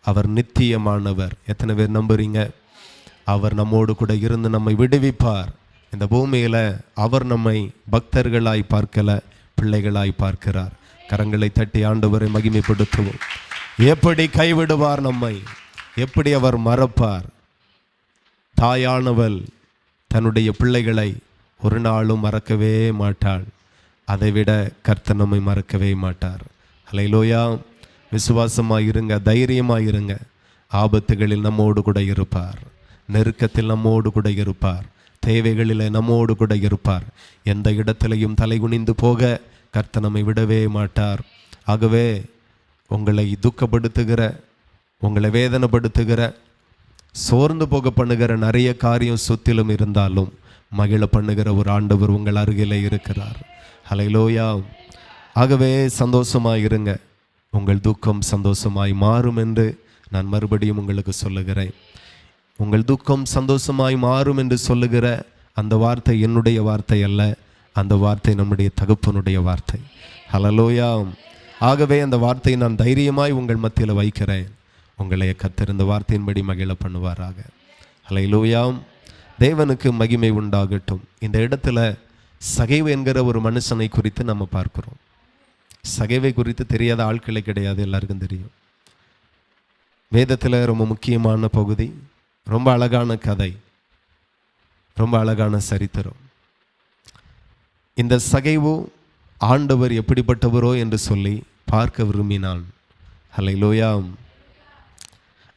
அவர் நித்தியமானவர். எத்தனை பேர் நம்புறீங்க? அவர் நம்மோடு கூட இருந்து நம்மை விடுவிப்பார். இந்த பூமியில் அவர் நம்மை பக்தர்களாய் பார்க்கல, பிள்ளைகளாய் பார்க்கிறார். கரங்களை தட்டி ஆண்டவரை மகிமைப்படுத்துவோம். எப்படி கைவிடுவார் நம்மை? எப்படி அவர் மறப்பார்? தாயானவள் தன்னுடைய பிள்ளைகளை ஒரு நாளும் மறக்கவே மாட்டாள். அதைவிட கர்த்தர் நம்மை மறக்கவே மாட்டார். ஹல்லேலூயா. விசுவாசமாக இருங்க, தைரியமாக இருங்க. ஆபத்துகளில் நம்மோடு கூட இருப்பார், நெருக்கத்தில் நம்மோடு கூட இருப்பார், தேவைகளில் நம்மோடு கூட இருப்பார். எந்த இடத்திலையும் தலைகுனிந்து போக கர்த்தர் நம்மை விடவே மாட்டார். ஆகவே உங்களை துக்கப்படுத்துகிற, உங்களை வேதனைப்படுத்துகிற, சோர்ந்து போக பண்ணுகிற நிறைய காரியம் சுத்திலும் இருந்தாலும் மகிழ பண்ணுகிற ஒரு ஆண்டவர் உங்கள் அருகிலே இருக்கிறார். ஹல்லேலூயா. ஆகவே சந்தோஷமாய் இருங்க. உங்கள் துக்கம் சந்தோஷமாய் மாறும் என்று நான் மறுபடியும் உங்களுக்கு சொல்லுகிறேன். உங்கள் துக்கம் சந்தோஷமாய் மாறும் என்று சொல்லுகிற அந்த வார்த்தை என்னுடைய வார்த்தை அல்ல, அந்த வார்த்தை நம்முடைய தகப்பனுடைய வார்த்தை. ஹல்லேலூயா. ஆகவே அந்த வார்த்தையை நான் தைரியமாய் உங்கள் மத்தியில் வைக்கிறேன். உங்களை கர்த்தர் இந்த வார்த்தையின்படி மகிழ பண்ணுவாராக. ஹல்லேலூயா. தேவனுக்கு மகிமை உண்டாகட்டும். இந்த இடத்துல சகைவு என்கிற ஒரு மனுஷனை குறித்து நம்ம பார்க்கிறோம். சகைவை குறித்து தெரியாத ஆட்களே கிடையாது, எல்லாருக்கும் தெரியும். வேதத்தில் ரொம்ப முக்கியமான பகுதி, ரொம்ப அழகான கதை, ரொம்ப அழகான சரித்திரம். இந்த சகைவு ஆண்டவர் எப்படிப்பட்டவரோ என்று சொல்லி பார்க்க விரும்பினான். ஹல்லேலூயா.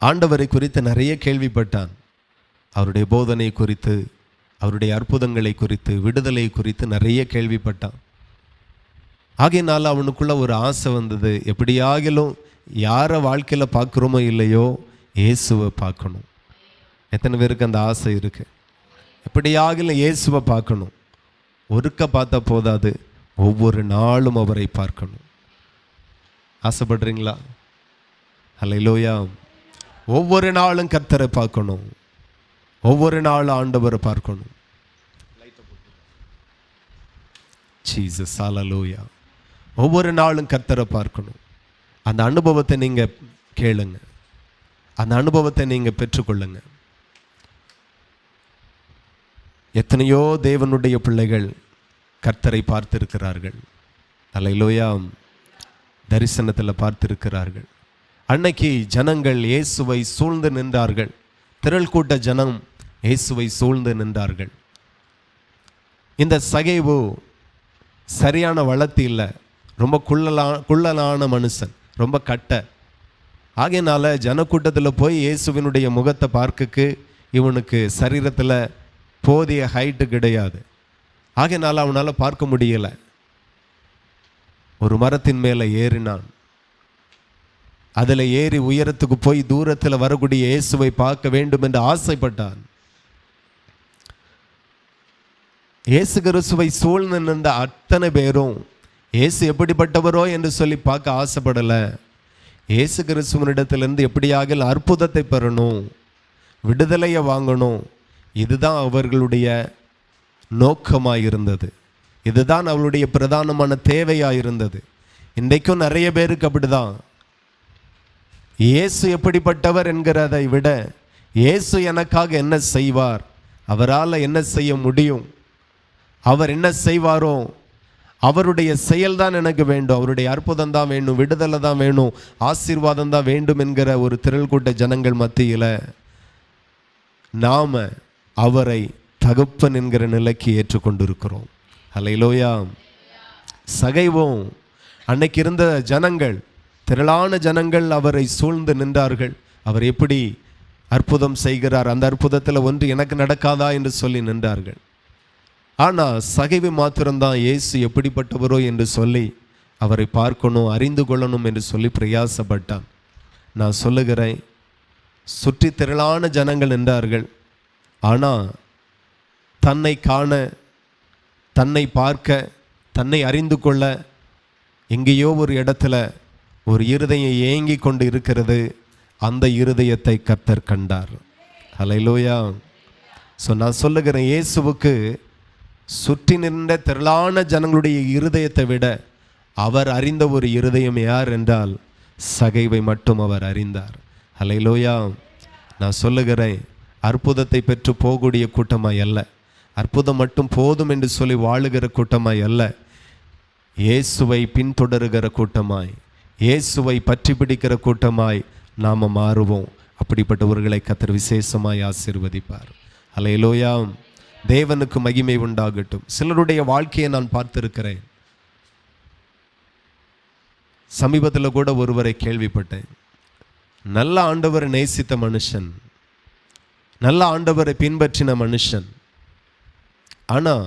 ஆண்டவரை குறித்து நிறைய கேள்விப்பட்டான். அவருடைய போதனை குறித்து, அவருடைய அற்புதங்களை குறித்து, விடுதலை குறித்து நிறைய கேள்விப்பட்டான். ஆகையினால அவனுக்குள்ள ஒரு ஆசை வந்தது. எப்படியாகிலும் யாரை வாழ்க்கையில் பார்க்குறோமோ இல்லையோ இயேசுவை பார்க்கணும். எத்தனை பேருக்கு அந்த ஆசை இருக்கு? எப்படியாகிலும் இயேசுவை பார்க்கணும். ஒருக்க பார்த்தா போதாது, ஒவ்வொரு நாளும் அவரை பார்க்கணும். ஆசைப்படுறீங்களா? ஹல்லேலூயா. ஒவ்வொரு நாளும் கர்த்தரை பார்க்கணும், ஒவ்வொரு நாளும் ஆண்டவரை பார்க்கணும். ஜீசஸ், ஹல்லேலூயா. ஒவ்வொரு நாளும் கர்த்தரை பார்க்கணும். அந்த அனுபவத்தை நீங்கள் கேளுங்க, அந்த அனுபவத்தை நீங்கள் பெற்றுக்கொள்ளுங்க. எத்தனையோ தேவனுடைய பிள்ளைகள் கர்த்தரை பார்த்திருக்கிறார்கள். ஹல்லேலூயா. தரிசனத்தில் பார்த்திருக்கிறார்கள். அன்னைக்கு ஜனங்கள் இயேசுவை சூழ்ந்து நின்றார்கள். திரள் கூட்ட ஜனம் இயேசுவை சூழ்ந்து நின்றார்கள். இந்த சகைவு சரியான வளர்த்தி இல்லை, ரொம்ப குள்ளலான மனுஷன், ரொம்ப கட்ட. ஆகையினால ஜனக்கூட்டத்தில் போய் இயேசுவினுடைய முகத்தை பார்க்கக்கு இவனுக்கு சரீரத்தில் போதிய ஹைட்டு கிடையாது. ஆகையினால அவனால் பார்க்க முடியலை. ஒரு மரத்தின் மேலே ஏறினான். அதில் ஏறி உயரத்துக்கு போய் தூரத்தில் வரக்கூடிய இயேசுவை பார்க்க வேண்டும் என்று ஆசைப்பட்டான். இயேசு கிறிஸ்துவை சூழ்ந்து நின்ற அத்தனை பேரும் இயேசு எப்படிப்பட்டவரோ என்று சொல்லி பார்க்க ஆசைப்படலை. இயேசு கிறிஸ்துவனிடத்திலிருந்து எப்படியாக அற்புதத்தை பெறணும், விடுதலையை வாங்கணும், இதுதான் அவர்களுடைய நோக்கமாக இருந்தது. இதுதான் அவளுடைய பிரதானமான தேவையாக இருந்தது. இன்றைக்கும் நிறைய பேருக்கு அப்படிதான். இயேசு எப்படிப்பட்டவர் என்கிறதை விட இயேசு எனக்காக என்ன செய்வார், அவரால் என்ன செய்ய முடியும், அவர் என்ன செய்வாரோ அவருடைய செயல்தான் எனக்கு வேண்டும், அவருடைய அற்புதம் தான் வேணும், விடுதலை தான் வேணும், ஆசீர்வாதம் தான் வேண்டும் என்கிற ஒரு திரள் கூட்ட ஜனங்கள் மத்தியில் நாம் அவரை தகப்பன் என்கிற நிலைக்கு ஏற்றுக்கொண்டிருக்கிறோம். ஹல்லேலூயா. சகைவோம் அன்னைக்கு இருந்த ஜனங்கள், திரளான ஜனங்கள் அவரை சூழ்ந்து நின்றார்கள். அவர் எப்படி அற்புதம் செய்கிறார், அந்த அற்புதத்தில் ஒன்று எனக்கு நடக்காதா என்று சொல்லி நின்றார்கள். ஆனால் சகைவு மாத்திரம்தான் இயேசு எப்படிப்பட்டவரோ என்று சொல்லி அவரை பார்க்கணும், அறிந்து கொள்ளணும் என்று சொல்லி பிரயாசப்பட்டான். நான் சொல்லுகிறேன், சுற்றி திரளான ஜனங்கள் நின்றார்கள். ஆனால் தன்னை காண, தன்னை பார்க்க, தன்னை அறிந்து கொள்ள எங்கேயோ ஒரு இடத்துல ஒரு இருதயம் ஏங்கி கொண்டு இருக்கிறது. அந்த இருதயத்தை கர்த்தர் கண்டார். ஹல்லேலூயா. ஸோ நான் சொல்லுகிறேன், இயேசுவுக்கு சுற்றி நின்ற திரளான ஜனங்களுடைய இருதயத்தை விட அவர் அறிந்த ஒரு இருதயம் யார் என்றால் சகைவை மட்டும் அவர் அறிந்தார். ஹல்லேலூயா. நான் சொல்லுகிறேன், அற்புதத்தை பெற்று போகக்கூடிய கூட்டமாய் அல்ல, அற்புதம் மட்டும் போதும் என்று சொல்லி வாழுகிற கூட்டமாய் அல்ல, இயேசுவை பின்தொடருகிற கூட்டமாய், இயேசுவை பற்றி பிடிக்கிற கூட்டமாய் நாம் மாறுவோம். அப்படிப்பட்டவர்களை கர்த்தர் விசேஷமாய் ஆசீர்வதிப்பார். ஹல்லேலூயா. தேவனுக்கு மகிமை உண்டாகட்டும். சிலருடைய வாழ்க்கையை நான் பார்த்திருக்கிறேன். சமீபத்தில் கூட ஒருவரை கேள்விப்பட்டேன். நல்ல ஆண்டவரை நேசித்த மனுஷன், நல்ல ஆண்டவரை பின்பற்றின மனுஷன். ஆனால்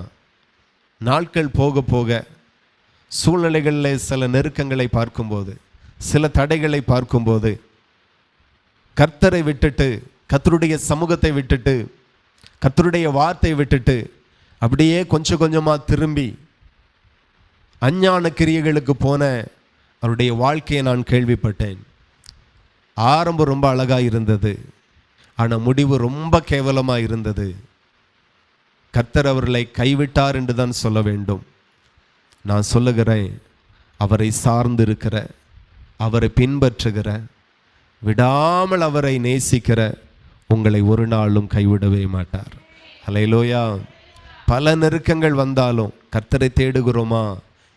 நாட்கள் போக போக சூழ்நிலைகளில் சில நெருக்கங்களை பார்க்கும்போது, சில தடைகளை பார்க்கும்போது, கர்த்தரை விட்டுட்டு, கர்த்தருடைய சமூகத்தை விட்டுட்டு, கர்த்தருடைய வார்த்தையை விட்டுட்டு அப்படியே கொஞ்சம் கொஞ்சமாக திரும்பி அஞ்ஞான கிரியைகளுக்கு போன அவருடைய வாழ்க்கையை நான் கேள்விப்பட்டேன். ஆரம்பம் ரொம்ப அழகாக இருந்தது, ஆனால் முடிவு ரொம்ப கேவலமாக இருந்தது. கர்த்தர் அவர்களை கைவிட்டார் என்று தான் சொல்ல வேண்டும். நான் சொல்லுகிறேன், அவரை சார்ந்திருக்கிற, அவரை பின்பற்றுகிற, விடாமல் அவரை நேசிக்கிற உங்களை ஒரு நாளும் கைவிடவே மாட்டார். ஹல்லேலூயா. பல நெருக்கங்கள் வந்தாலும் கர்த்தரை தேடுகிறோமா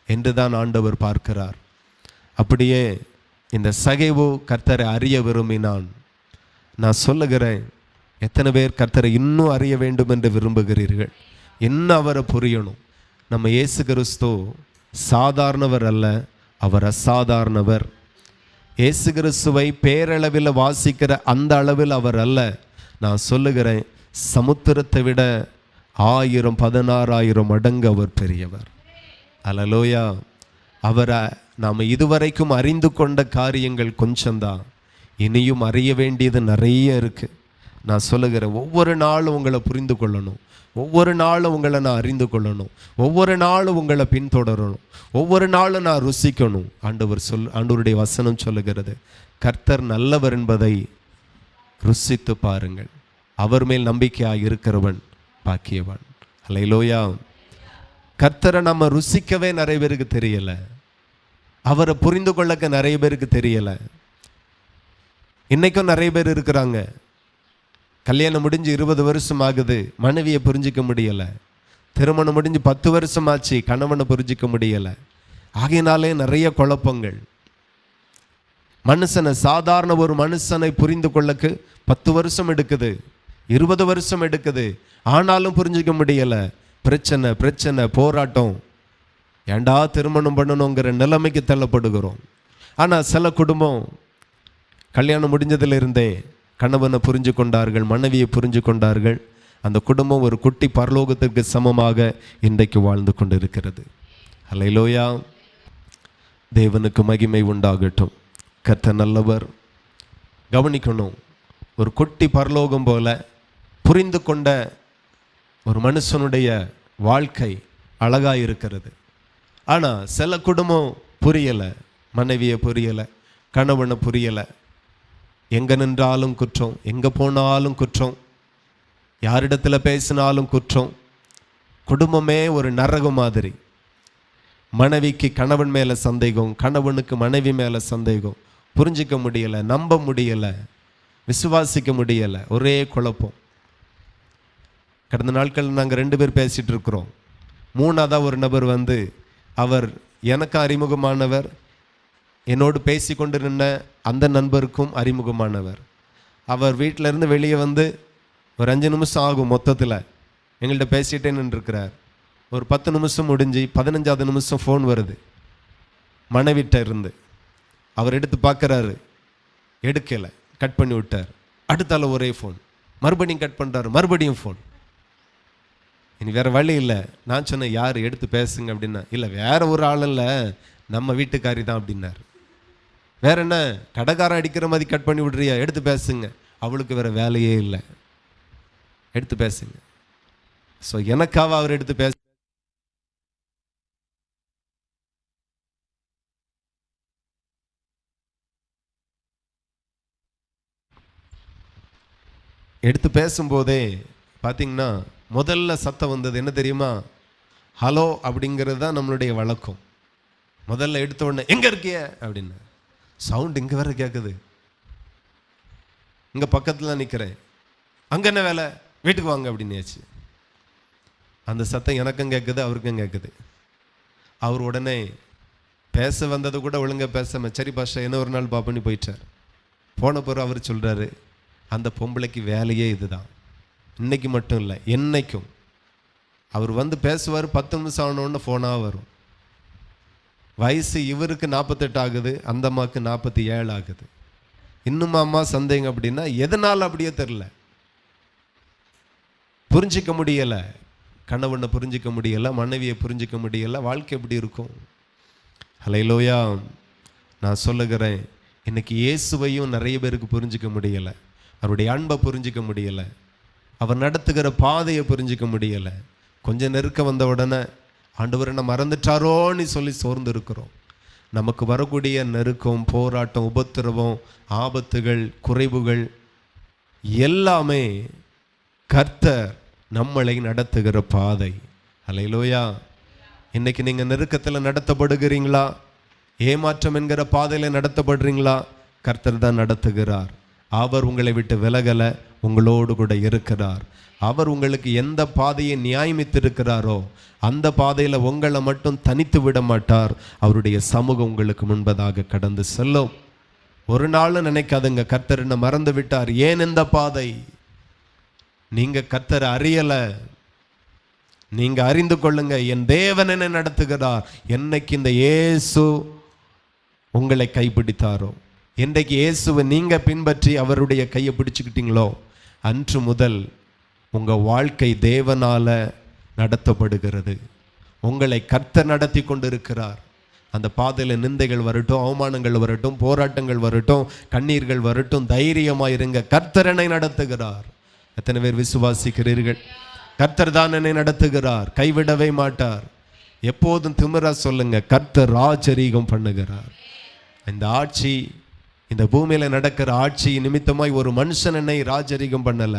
என்று தான் ஆண்டவர் பார்க்கிறார். அப்படியே இந்த சகேவு கர்த்தரை அறிய விரும்பினான். நான் சொல்லுகிறேன், எத்தனை பேர் கர்த்தரை இன்னும் அறிய வேண்டும் என்று விரும்புகிறீர்கள்? இன்னும் அவரை புரியணும். நம்ம இயேசு கிறிஸ்து சாதாரணவர் அல்ல, அவர் அசாதாரணவர். இயேசு கிறிஸ்துவை பேரளவில் வாசிக்கிற அந்த அளவில் அவர் அல்ல. நான் சொல்லுகிறேன், சமுத்திரத்தை விட 1000 16,000 மடங்கு அவர் பெரியவர். அல்லேலூயா. அவரை நாம் இதுவரைக்கும் அறிந்து கொண்ட காரியங்கள் கொஞ்சம்தான், இனியும் அறிய வேண்டியது நிறைய இருக்குது. நான் சொல்லுகிறேன், ஒவ்வொரு நாளும் உங்களை புரிந்து கொள்ளணும், ஒவ்வொரு நாளும் உங்களை நான் அறிந்து கொள்ளணும், ஒவ்வொரு நாளும் உங்களை பின்தொடரணும், ஒவ்வொரு நாளும் நான் ருசிக்கணும். ஆண்டவருடைய வசனம் சொல்லுகிறது, கர்த்தர் நல்லவர் என்பதை ருசித்து பாருங்கள், அவர் மேல் நம்பிக்கையாக இருக்கிறவன் பாக்கியவான். ஹல்லேலூயா. கர்த்தரை நம்ம ருசிக்கவே நிறைய பேருக்கு தெரியலை, அவரை புரிந்து கொள்ளக்க நிறைய பேருக்கு தெரியலை. இன்னைக்கும் நிறைய பேர் இருக்கிறாங்க, கல்யாணம் முடிஞ்சு 20 வருஷம் ஆகுது, மனைவியை புரிஞ்சிக்க முடியலை. திருமணம் முடிஞ்சு 10 வருஷம் ஆச்சு, கணவனை புரிஞ்சிக்க முடியலை. ஆகையினாலே நிறைய குழப்பங்கள். மனுஷனை, சாதாரண ஒரு மனுஷனை புரிந்து கொள்ளக்கு 10 வருஷம் எடுக்குது, 20 வருஷம் எடுக்குது, ஆனாலும் புரிஞ்சிக்க முடியலை. பிரச்சனை பிரச்சனை, போராட்டம். ஏண்டா திருமணம் பண்ணணுங்கிற நிலைமைக்கு தள்ளப்படுகிறோம். ஆனால் சில குடும்பம் கல்யாணம் முடிஞ்சதிலிருந்தே கணவனை புரிஞ்சு கொண்டார்கள், மனைவியை புரிஞ்சு கொண்டார்கள். அந்த குடும்பம் ஒரு குட்டி பரலோகத்திற்கு சமமாக இன்றைக்கு வாழ்ந்து கொண்டிருக்கிறது. ஹல்லேலூயா. தேவனுக்கு மகிமை உண்டாகட்டும். கர்த்தர் நல்லவர். கவனிக்கணும், ஒரு குட்டி பரலோகம் போல புரிந்து கொண்ட ஒரு மனுஷனுடைய வாழ்க்கை அழகாக இருக்கிறது. ஆனால் சில குடும்பம் புரியலை, மனைவியை புரியலை, கணவனை புரியலை. எங்கே நின்றாலும் குற்றம், எங்கே போனாலும் குற்றம், யாரிடத்தில் பேசினாலும் குற்றம். குடும்பமே ஒரு நரகம் மாதிரி. மனைவிக்கு கணவன் மேலே சந்தேகம், கணவனுக்கு மனைவி மேலே சந்தேகம். புரிஞ்சிக்க முடியலை, நம்ப முடியலை, விசுவாசிக்க முடியலை, ஒரே குழப்பம். கடந்த நாட்கள் நாங்கள் 2 பேர் பேசிகிட்டு இருக்கிறோம். 3ஆவதாக ஒரு நபர் வந்து, அவர் எனக்கு அறிமுகமானவர், என்னோடு பேசி கொண்டு நின்ற அந்த நண்பருக்கும் அறிமுகமானவர். அவர் வீட்டிலேருந்து வெளியே வந்து ஒரு 5 நிமிஷம் ஆகும், மொத்தத்தில் எங்கள்கிட்ட பேசிகிட்டே நின்றுருக்கிறார். ஒரு 10 நிமிஷம் முடிஞ்சு 15ஆவது நிமிஷம் ஃபோன் வருது மனைவிட்ட இருந்து. அவர் எடுத்து பார்க்குறாரு, எடுக்கலை, கட் பண்ணி விட்டார். அடுத்தால ஒரே ஃபோன், மறுபடியும் கட் பண்ணுறாரு, மறுபடியும் ஃபோன். இனி வேறு வழி இல்லை. நான் சொன்னேன், யார் எடுத்து பேசுங்க அப்படின்னா, இல்லை வேற ஒரு ஆள் இல்லை, நம்ம வீட்டுக்காரி தான் அப்படின்னார். வேற என்ன, கடைக்காரன் அடிக்கிற மாதிரி கட் பண்ணி விட்றியா, எடுத்து பேசுங்க. அவளுக்கு வேற வேலையே இல்லை, எடுத்து பேசுங்க. ஸோ எனக்காக அவர் எடுத்து பேச எடுத்து பேசும்போதே பார்த்தீங்கன்னா முதல்ல சத்தம் வந்தது என்ன தெரியுமா? ஹலோ அப்படிங்கிறது தான் நம்மளுடைய வழக்கம். முதல்ல எடுத்த உடனே எங்கே இருக்கிய அப்படின்னு சவுண்ட் இங்கே வேற கேட்குது. இங்கே பக்கத்தில் நிற்கிறேன், அங்கே என்ன வேலை, வீட்டுக்கு வாங்க அப்படின்னாச்சு. அந்த சத்தம் எனக்கும் கேட்குது, அவருக்கும் கேட்குது. அவர் உடனே பேச வந்தது கூட ஒழுங்காக பேசாம சரி பாஷா என்ன ஒரு நாள் பாப்பண்ணி போயிட்டார். போன பிறகு அவர் சொல்கிறாரு, அந்த பொம்பளைக்கு வேலையே இதுதான். இன்னைக்கு மட்டும் இல்லை, என்னைக்கும் அவர் வந்து பேசுவார். 10 நிமிஷம் ஆனோன்னு ஃபோனாக வரும். வயசு இவருக்கு 48 ஆகுது, அந்த அம்மாவுக்கு 47 ஆகுது. இன்னும் அம்மா சந்தேகம் அப்படின்னா எதனால் அப்படியே தெரில, புரிஞ்சிக்க முடியலை. கணவனை புரிஞ்சிக்க முடியலை, மனைவியை புரிஞ்சிக்க முடியலை. வாழ்க்கை எப்படி இருக்கும்? ஹல்லேலூயா. நான் சொல்லுகிறேன், இன்னைக்கு இயேசுவையும் நிறைய பேருக்கு புரிஞ்சிக்க முடியலை. அவருடைய அன்பை புரிஞ்சிக்க முடியலை. அவர் நடத்துகிற பாதையை புரிஞ்சிக்க முடியலை. கொஞ்சம் நெருக்க வந்த உடனே ஆண்டவரை நம்ம மறந்துட்டாரோன்னு சொல்லி சோர்ந்து இருக்கிறோம். நமக்கு வரக்கூடிய நெருக்கம், போராட்டம், உபத்திரவம், ஆபத்துகள், குறைவுகள் எல்லாமே கர்த்தர் நம்மளை நடத்துகிற பாதை. ஹல்லேலூயா. இன்னைக்கு நீங்கள் நெருக்கத்தில் நடத்தப்படுகிறீங்களா? ஏமாற்றம் என்கிற பாதையில் நடத்தப்படுறீங்களா? கர்த்தர் தான் நடத்துகிறார். அவர் உங்களை விட்டு விலகலை, உங்களோடு கூட இருக்கிறார். அவர் உங்களுக்கு எந்த பாதையை நியாயமித்திருக்கிறாரோ அந்த பாதையில் உங்களை மட்டும் தனித்து விட மாட்டார். அவருடைய சமூகம் உங்களுக்கு முன்பதாக கடந்து செல்லும். ஒரு நாளும் நினைக்காதுங்க கர்த்தர் என்ன மறந்து விட்டார். ஏன் இந்த பாதை? நீங்க கர்த்தரை அறியலை. நீங்க அறிந்து கொள்ளுங்க, என் தேவன் என்ன நடத்துகிறார். என்னைக்கு இந்த இயேசு உங்களை கைப்பிடித்தாரோ, என்றைக்கு இயேசுவை நீங்க பின்பற்றி அவருடைய கையை பிடிச்சுக்கிட்டீங்களோ, அன்று முதல் உங்க வாழ்க்கை தேவனால நடத்தப்படுகிறது. உங்களை கர்த்தர் நடத்தி கொண்டிருக்கிறார். அந்த பாதையில் நிந்தைகள் வரட்டும், அவமானங்கள் வரட்டும், போராட்டங்கள் வரட்டும், கண்ணீர்கள் வரட்டும், தைரியமாக இருங்க. கர்த்தர் என்னை நடத்துகிறார். எத்தனை பேர் விசுவாசிக்கிறீர்கள்? கர்த்தர் தான் என்னை நடத்துகிறார், கைவிடவே மாட்டார். எப்போதும் திமிரா சொல்லுங்க, கர்த்தர் ராஜரீகம் பண்ணுகிறார். இந்த ஆட்சி, இந்த பூமியில நடக்கிற ஆட்சி நிமித்தமாய் ஒரு மனுஷன் என்னை ராஜரீகம் பண்ணல.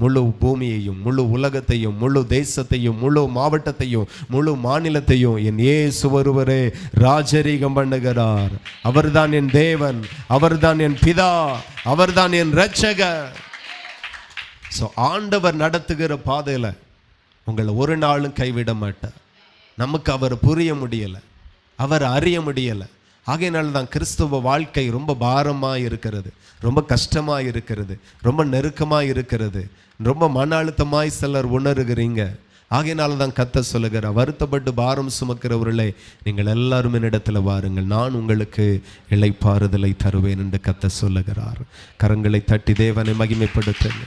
முழு பூமியையும், முழு உலகத்தையும், முழு தேசத்தையும், முழு மாவட்டத்தையும், முழு மாநிலத்தையும் என் இயேசு ஒருவரே ராஜரீகம் பண்ணுகிறார். அவர்தான் என் தேவன், அவர்தான் என் பிதா, அவர்தான் என் இரட்சகர். ஸோ ஆண்டவர் நடத்துகிற பாதையில் உங்களை ஒரு நாளும் கைவிட மாட்டார். நமக்கு அவர் புரிய முடியலை, அவர் அறிய முடியலை. ஆகையினால தான் கிறிஸ்துவ வாழ்க்கை ரொம்ப பாரமாக இருக்கிறது, ரொம்ப கஷ்டமாக இருக்கிறது, ரொம்ப நெருக்கமாக இருக்கிறது, ரொம்ப மன அழுத்தமாய் சிலர் உணர்கிறீங்க. ஆகையினால தான் கர்த்தர் சொல்லுகிறார், வருத்தப்பட்டு பாரம் சுமக்கிறவர்களே நீங்கள் எல்லாரும் என்னிடத்தில் வாருங்கள், நான் உங்களுக்கு இளைப்பாறுதலை தருவேன் என்று கர்த்தர் சொல்லுகிறார். கரங்களை தட்டி தேவனை மகிமைப்படுத்துங்க.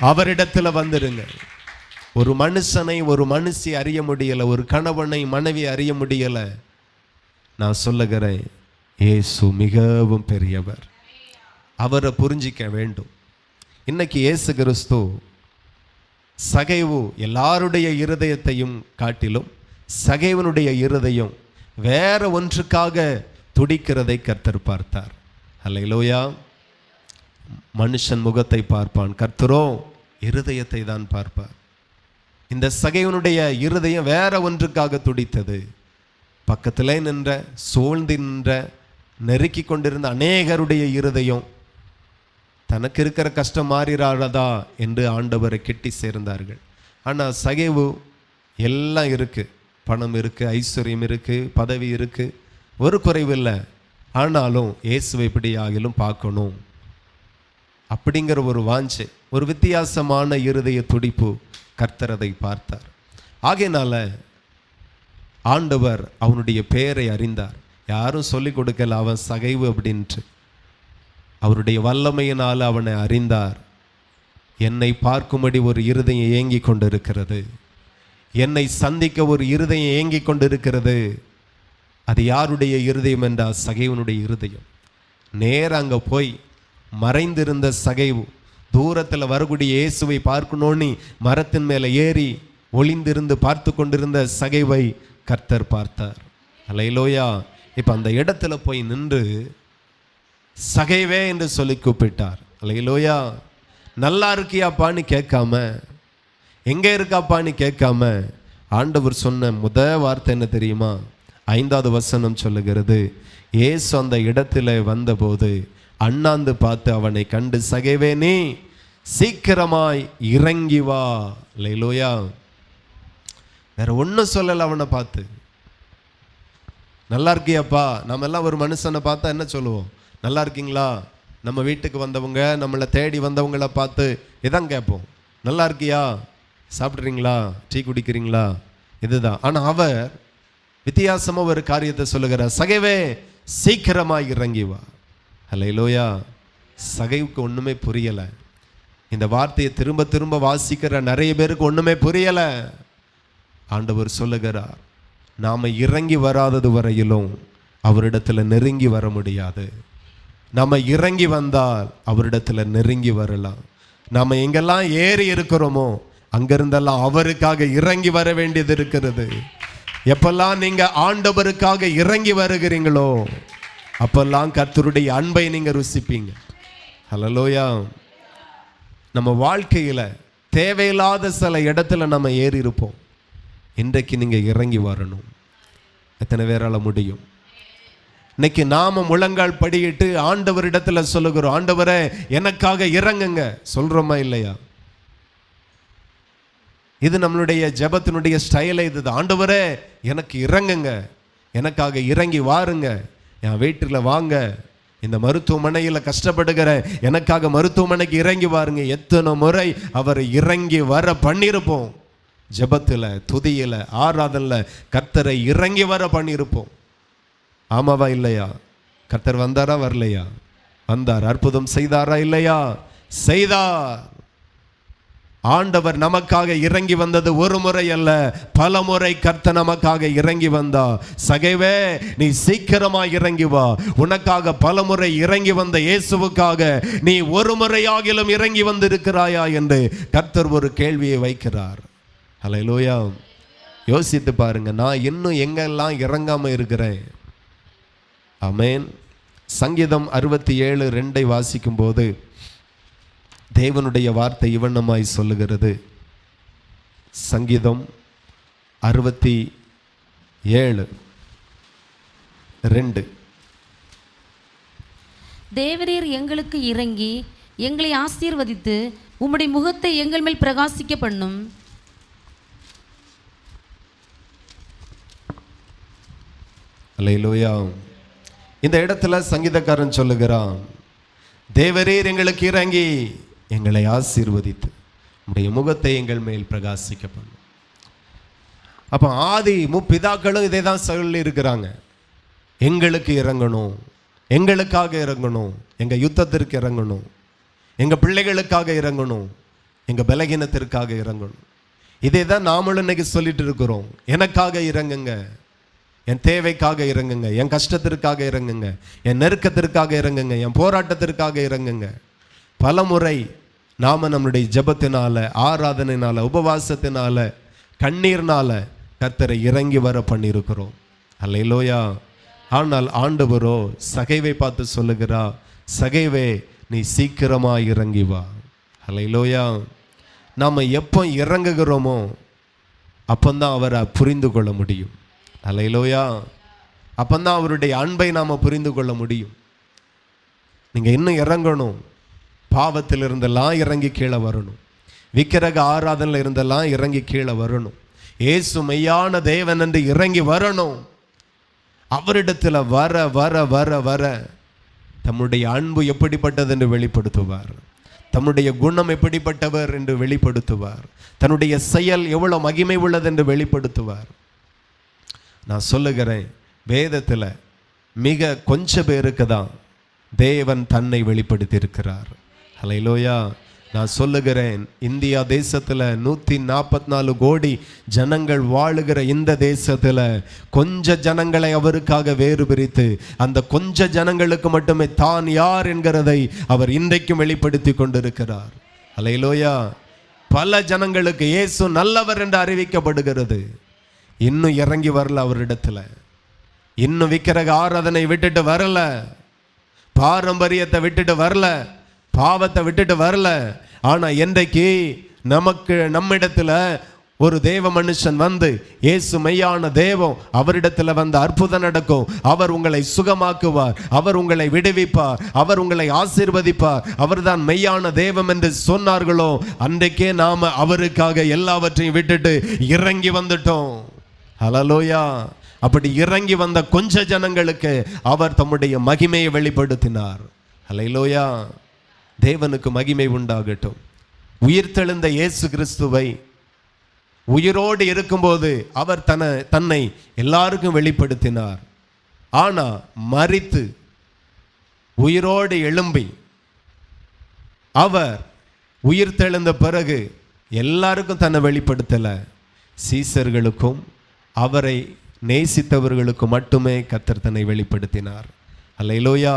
அவரிடத்தில் வந்துடுங்க. ஒரு மனுஷனை ஒரு மனுஷி அறிய முடியலை, ஒரு கணவனை மனைவி அறிய முடியலை. நான் சொல்லுகிறேன், இயேசு மிகவும் பெரியவர். அவரை புரிஞ்சிக்க வேண்டும். இன்னைக்கு இயேசு கிறிஸ்து சகைவு எல்லாருடைய இருதயத்தையும் காட்டிலும் சகைவனுடைய இருதயம் வேற ஒன்றுக்காக துடிக்கிறதை கர்த்தர் பார்த்தார். அல்லேலூயா. மனுஷன் முகத்தை பார்ப்பான், கர்த்தரோ இருதயத்தை தான் பார்ப்பார். இந்த சகைவனுடைய இருதயம் வேற ஒன்றுக்காக துடித்தது. பக்கத்திலே நின்ற, சூழ்ந்து நின்ற, நெருக்கி கொண்டிருந்த அநேகருடைய இருதயம் தனக்கு இருக்கிற கஷ்டம் மாறிறாதா என்று ஆண்டவரை கெட்டி சேர்ந்தார்கள். ஆனால் சகைவு எல்லாம் இருக்கு, பணம் இருக்கு, ஐஸ்வர்யம் இருக்கு, பதவி இருக்கு, ஒரு குறைவில்லை. ஆனாலும் இயேசுவை எப்படி ஆகிலும் பார்க்கணும் அப்படிங்கிற ஒரு வாஞ்சை, ஒரு வித்தியாசமான இருதய துடிப்பு. கர்த்தர் அதை பார்த்தார். ஆகையினால ஆண்டவர் அவனுடைய பெயரை அறிந்தார். யாரும் சொல்லிக் கொடுக்கல அவன் சகைவு அப்படின்ட்டு. அவருடைய வல்லமையினால் அவனை அறிந்தார். என்னை பார்க்கும்படி ஒரு இருதயம் ஏங்கி கொண்டிருக்கிறது, என்னை சந்திக்க ஒரு இருதயம் ஏங்கி கொண்டிருக்கிறது. அது யாருடைய இருதயம் என்றால் சகைவனுடைய இருதயம். நேர அங்கே போய் மறைந்திருந்த சகைவு, தூரத்தில் வரக்கூடிய இயேசுவை பார்க்கணும்னு மரத்தின் மேலே ஏறி ஒளிந்திருந்து பார்த்து கொண்டிருந்த சகைவை கர்த்தர் பார்த்தார். அல்லேலூயா. இப்போ அந்த இடத்துல போய் நின்று சகைவே என்று சொல்லி கூப்பிட்டார். அல்லேலூயா. நல்லா இருக்கியாப்பான்னு கேட்காம, எங்கே இருக்காப்பான்னு கேட்காம, ஆண்டவர் சொன்ன வார்த்தை என்ன தெரியுமா? 5வது வசனம் சொல்லுகிறது, இயேசு அந்த இடத்துல வந்தபோது அண்ணாந்து பார்த்து அவனை கண்டு, சகைவே நீ சீக்கிரமாய் இறங்கி வா. அல்லேலூயா. வேற ஒன்றும் சொல்லலை அவனை பார்த்து. நல்லா இருக்கியாப்பா? நம்ம எல்லாம் ஒரு மனுஷனை பார்த்தா என்ன சொல்லுவோம்? நல்லா இருக்கீங்களா? நம்ம வீட்டுக்கு வந்தவங்க, நம்மளை தேடி வந்தவங்கள பார்த்து இதான் கேட்போம், நல்லா இருக்கியா, சாப்பிட்றீங்களா, டீ குடிக்கிறீங்களா, இதுதான். ஆனால் அவர் வித்தியாசமாக ஒரு காரியத்தை சொல்லுகிறார், சகைவே சீக்கிரமாக இறங்கி வா. அல்லேலூயா. சகைவுக்கு ஒன்றுமே புரியலை. இந்த வார்த்தையை திரும்ப திரும்ப வாசிக்கிற நிறைய பேருக்கு ஒன்றுமே புரியலை. ஆண்டவர் சொல்லுகிறார், நாம் இறங்கி வராதது வரையிலும் அவரிடத்தில் நெருங்கி வர முடியாது. நம்ம இறங்கி வந்தால் அவரிடத்தில் நெருங்கி வரலாம். நம்ம எங்கெல்லாம் ஏறி இருக்கிறோமோ அங்கிருந்தெல்லாம் அவருக்காக இறங்கி வர வேண்டியது இருக்கிறது. எப்பெல்லாம் நீங்க ஆண்டவருக்காக இறங்கி வருகிறீங்களோ அப்பெல்லாம் கர்த்தருடைய அன்பை நீங்க ருசிப்பீங்க. ஹல்லேலூயா. நம்ம வாழ்க்கையில தேவையில்லாத சில இடத்துல நம்ம ஏறி இருப்போம். இன்றைக்கு நீங்க இறங்கி வரணும். எத்தனை பேரால முடியும்? இன்னைக்கு நாம முழங்கால் படியிட்டு ஆண்டவரிடத்துல சொல்லுகிறோம், ஆண்டவரே எனக்காக இறங்குங்க சொல்றோமா இல்லையா? இது நம்மளுடைய ஜெபத்தினுடைய ஸ்டைலே இதுதான். ஆண்டவரே எனக்கு இறங்குங்க, எனக்காக இறங்கி வாருங்க, என் வீட்டில் வாங்க, இந்த மருத்துவமனையில் கஷ்டப்படுகிற எனக்காக மருத்துவமனைக்கு இறங்கி வாருங்க. எத்தனை முறை அவரை இறங்கி வர பண்ணியிருப்போம். ஜெபத்தில், துதியில், ஆராதனில் கர்த்தரை இறங்கி வர பண்ணியிருப்போம். ஆமாவா இல்லையா? கர்த்தர் வந்தாரா வரலையா? வந்தார். அற்புதம் செய்தாரா இல்லையா? செய்தார். ஆண்டவர் நமக்காக இறங்கி வந்தது ஒரு முறை அல்ல, பல முறை கர்த்தர் நமக்காக இறங்கி வந்தா. சகைவே நீ சீக்கிரமா இறங்கி வா. உனக்காக பல முறை இறங்கி வந்த இயேசுவுக்காக நீ ஒரு முறையாகிலும் இறங்கி வந்திருக்கிறாயா என்று கர்த்தர் ஒரு கேள்வியை வைக்கிறார். அல்லேலூயா. யோசித்து பாருங்க, நான் இன்னும் எங்கெல்லாம் இறங்காம இருக்கிறேன். ஆமென். சங்கீதம் 67:2 வாசிக்கும் போது தேவனுடைய வார்த்தை இவண்ணமாய் சொல்லுகிறது. சங்கீதம் 67:2 தேவரீர் எங்களுக்கு இறங்கி எங்களை ஆசீர்வதித்து உம்முடைய முகத்தை எங்கள் மேல் பிரகாசிக்க பண்ணும். அல்லேலூயா. இந்த இடத்துல சங்கீதக்காரன் சொல்லுகிறான், தேவரீர் எங்களுக்கு இறங்கி எங்களை ஆசீர்வதித்து உம்முடைய முகத்தை எங்கள் மேல் பிரகாசிக்க பண்ணும். அப்போ ஆதி முப்பிதாக்களும் இதை தான் சொல்லி இருக்கிறாங்க, எங்களுக்கு இறங்கணும், எங்களுக்காக இறங்கணும், எங்கள் யுத்தத்திற்கு இறங்கணும், எங்கள் பிள்ளைகளுக்காக இறங்கணும், எங்கள் பலகீனத்திற்காக இறங்கணும். இதே தான் நாமளும் இன்னைக்கு சொல்லிட்டு இருக்கிறோம், எனக்காக இறங்குங்க, என் தேவைக்காக இறங்குங்க, என் கஷ்டத்திற்காக இறங்குங்க, என் நெருக்கத்திற்காக இறங்குங்க, என் போராட்டத்திற்காக இறங்குங்க. பல முறை நாம் நம்முடைய ஜெபத்தினால, ஆராதனையினால, உபவாசத்தினால, கண்ணீர்னால கர்த்தரை இறங்கி வர பண்ணியிருக்கிறோம். அல்லேலூயா. ஆனால் ஆண்டவரோ சகைவை பார்த்து சொல்லுகிறா, சகைவே நீ சீக்கிரமாக இறங்கி வா. அல்லேலூயா. நாம் எப்போ இறங்குகிறோமோ அப்பந்தான் அவரை புரிந்து கொள்ள முடியும். அல்லேலூயா. அப்பந்தான் அவருடைய அன்பை நாம் புரிந்து கொள்ள முடியும். நீங்கள் இன்னும் இறங்கணும். பாவத்தில் இருந்தெல்லாம் இறங்கி கீழே வரணும். விக்கிரக ஆராதனையில் இருந்தெல்லாம் இறங்கி கீழே வரணும். இயேசு மெய்யான தேவன் என்று இறங்கி வரணும். அவரிடத்தில் வர வர வர வர தம்முடைய அன்பு எப்படிப்பட்டது என்று வெளிப்படுத்துவார். தம்முடைய குணம் எப்படிப்பட்டவர் என்று வெளிப்படுத்துவார். தன்னுடைய செயல் எவ்வளவு மகிமை உள்ளது என்று வெளிப்படுத்துவார். நான் சொல்லுகிறேன், வேதத்தில் மிக கொஞ்ச பேருக்கு தான் தேவன் தன்னை வெளிப்படுத்தி இருக்கிறார். அல்லேலூயா. நான் சொல்லுகிறேன், இந்தியா தேசத்தில் 144 கோடி ஜனங்கள் வாழுகிற இந்த தேசத்தில் கொஞ்ச ஜனங்களை அவருக்காக வேறு பிரித்து அந்த கொஞ்ச ஜனங்களுக்கு மட்டுமே தான் யார் என்கிறதை அவர் இன்றைக்கும் வெளிப்படுத்தி கொண்டிருக்கிறார். அல்லேலூயா. பல ஜனங்களுக்கு இயேசு நல்லவர் என்று அறிவிக்கப்படுகிறது. இன்னும் இறங்கி வரல அவரிடத்துல. இன்னும் விக்கிரக ஆராதனை விட்டுட்டு வரல, பாரம்பரியத்தை விட்டுட்டு வரல, பாவத்தை விட்டுட்டு வரல. ஆனா என்றைக்கு நம்மிடத்துல ஒரு தேவ மனுஷன் வந்து இயேசு மெய்யான தேவம், அவரிடத்தில் வந்து அற்புதம் நடக்கும், அவர் உங்களை சுகமாக்குவார், அவர் உங்களை விடுவிப்பார், அவர் உங்களை ஆசீர்வதிப்பார், அவர்தான் மெய்யான தேவம் என்று சொன்னார்களோ அன்றைக்கே நாம அவருக்காக எல்லாவற்றையும் விட்டுட்டு இறங்கி வந்துட்டோம். ஹல்லேலூயா. அப்படி இறங்கி வந்த கொஞ்ச ஜனங்களுக்கு அவர் தம்முடைய மகிமையை வெளிப்படுத்தினார். ஹல்லேலூயா. தேவனுக்கு மகிமை உண்டாகட்டும். உயிர்த்தெழுந்த இயேசு கிறிஸ்துவை உயிரோடு இருக்கும்போது அவர் தன்னை எல்லாருக்கும் வெளிப்படுத்தினார். ஆனா மரித்து உயிரோடு எழும்பி அவர் உயிர்த்தெழுந்த பிறகு எல்லாருக்கும் தன்னை வெளிப்படுத்தல, சீசர்களுக்கும் அவரை நேசித்தவர்களுக்கு மட்டுமே கர்த்தர் தன்னை வெளிப்படுத்தினார். அல்லேலூயா.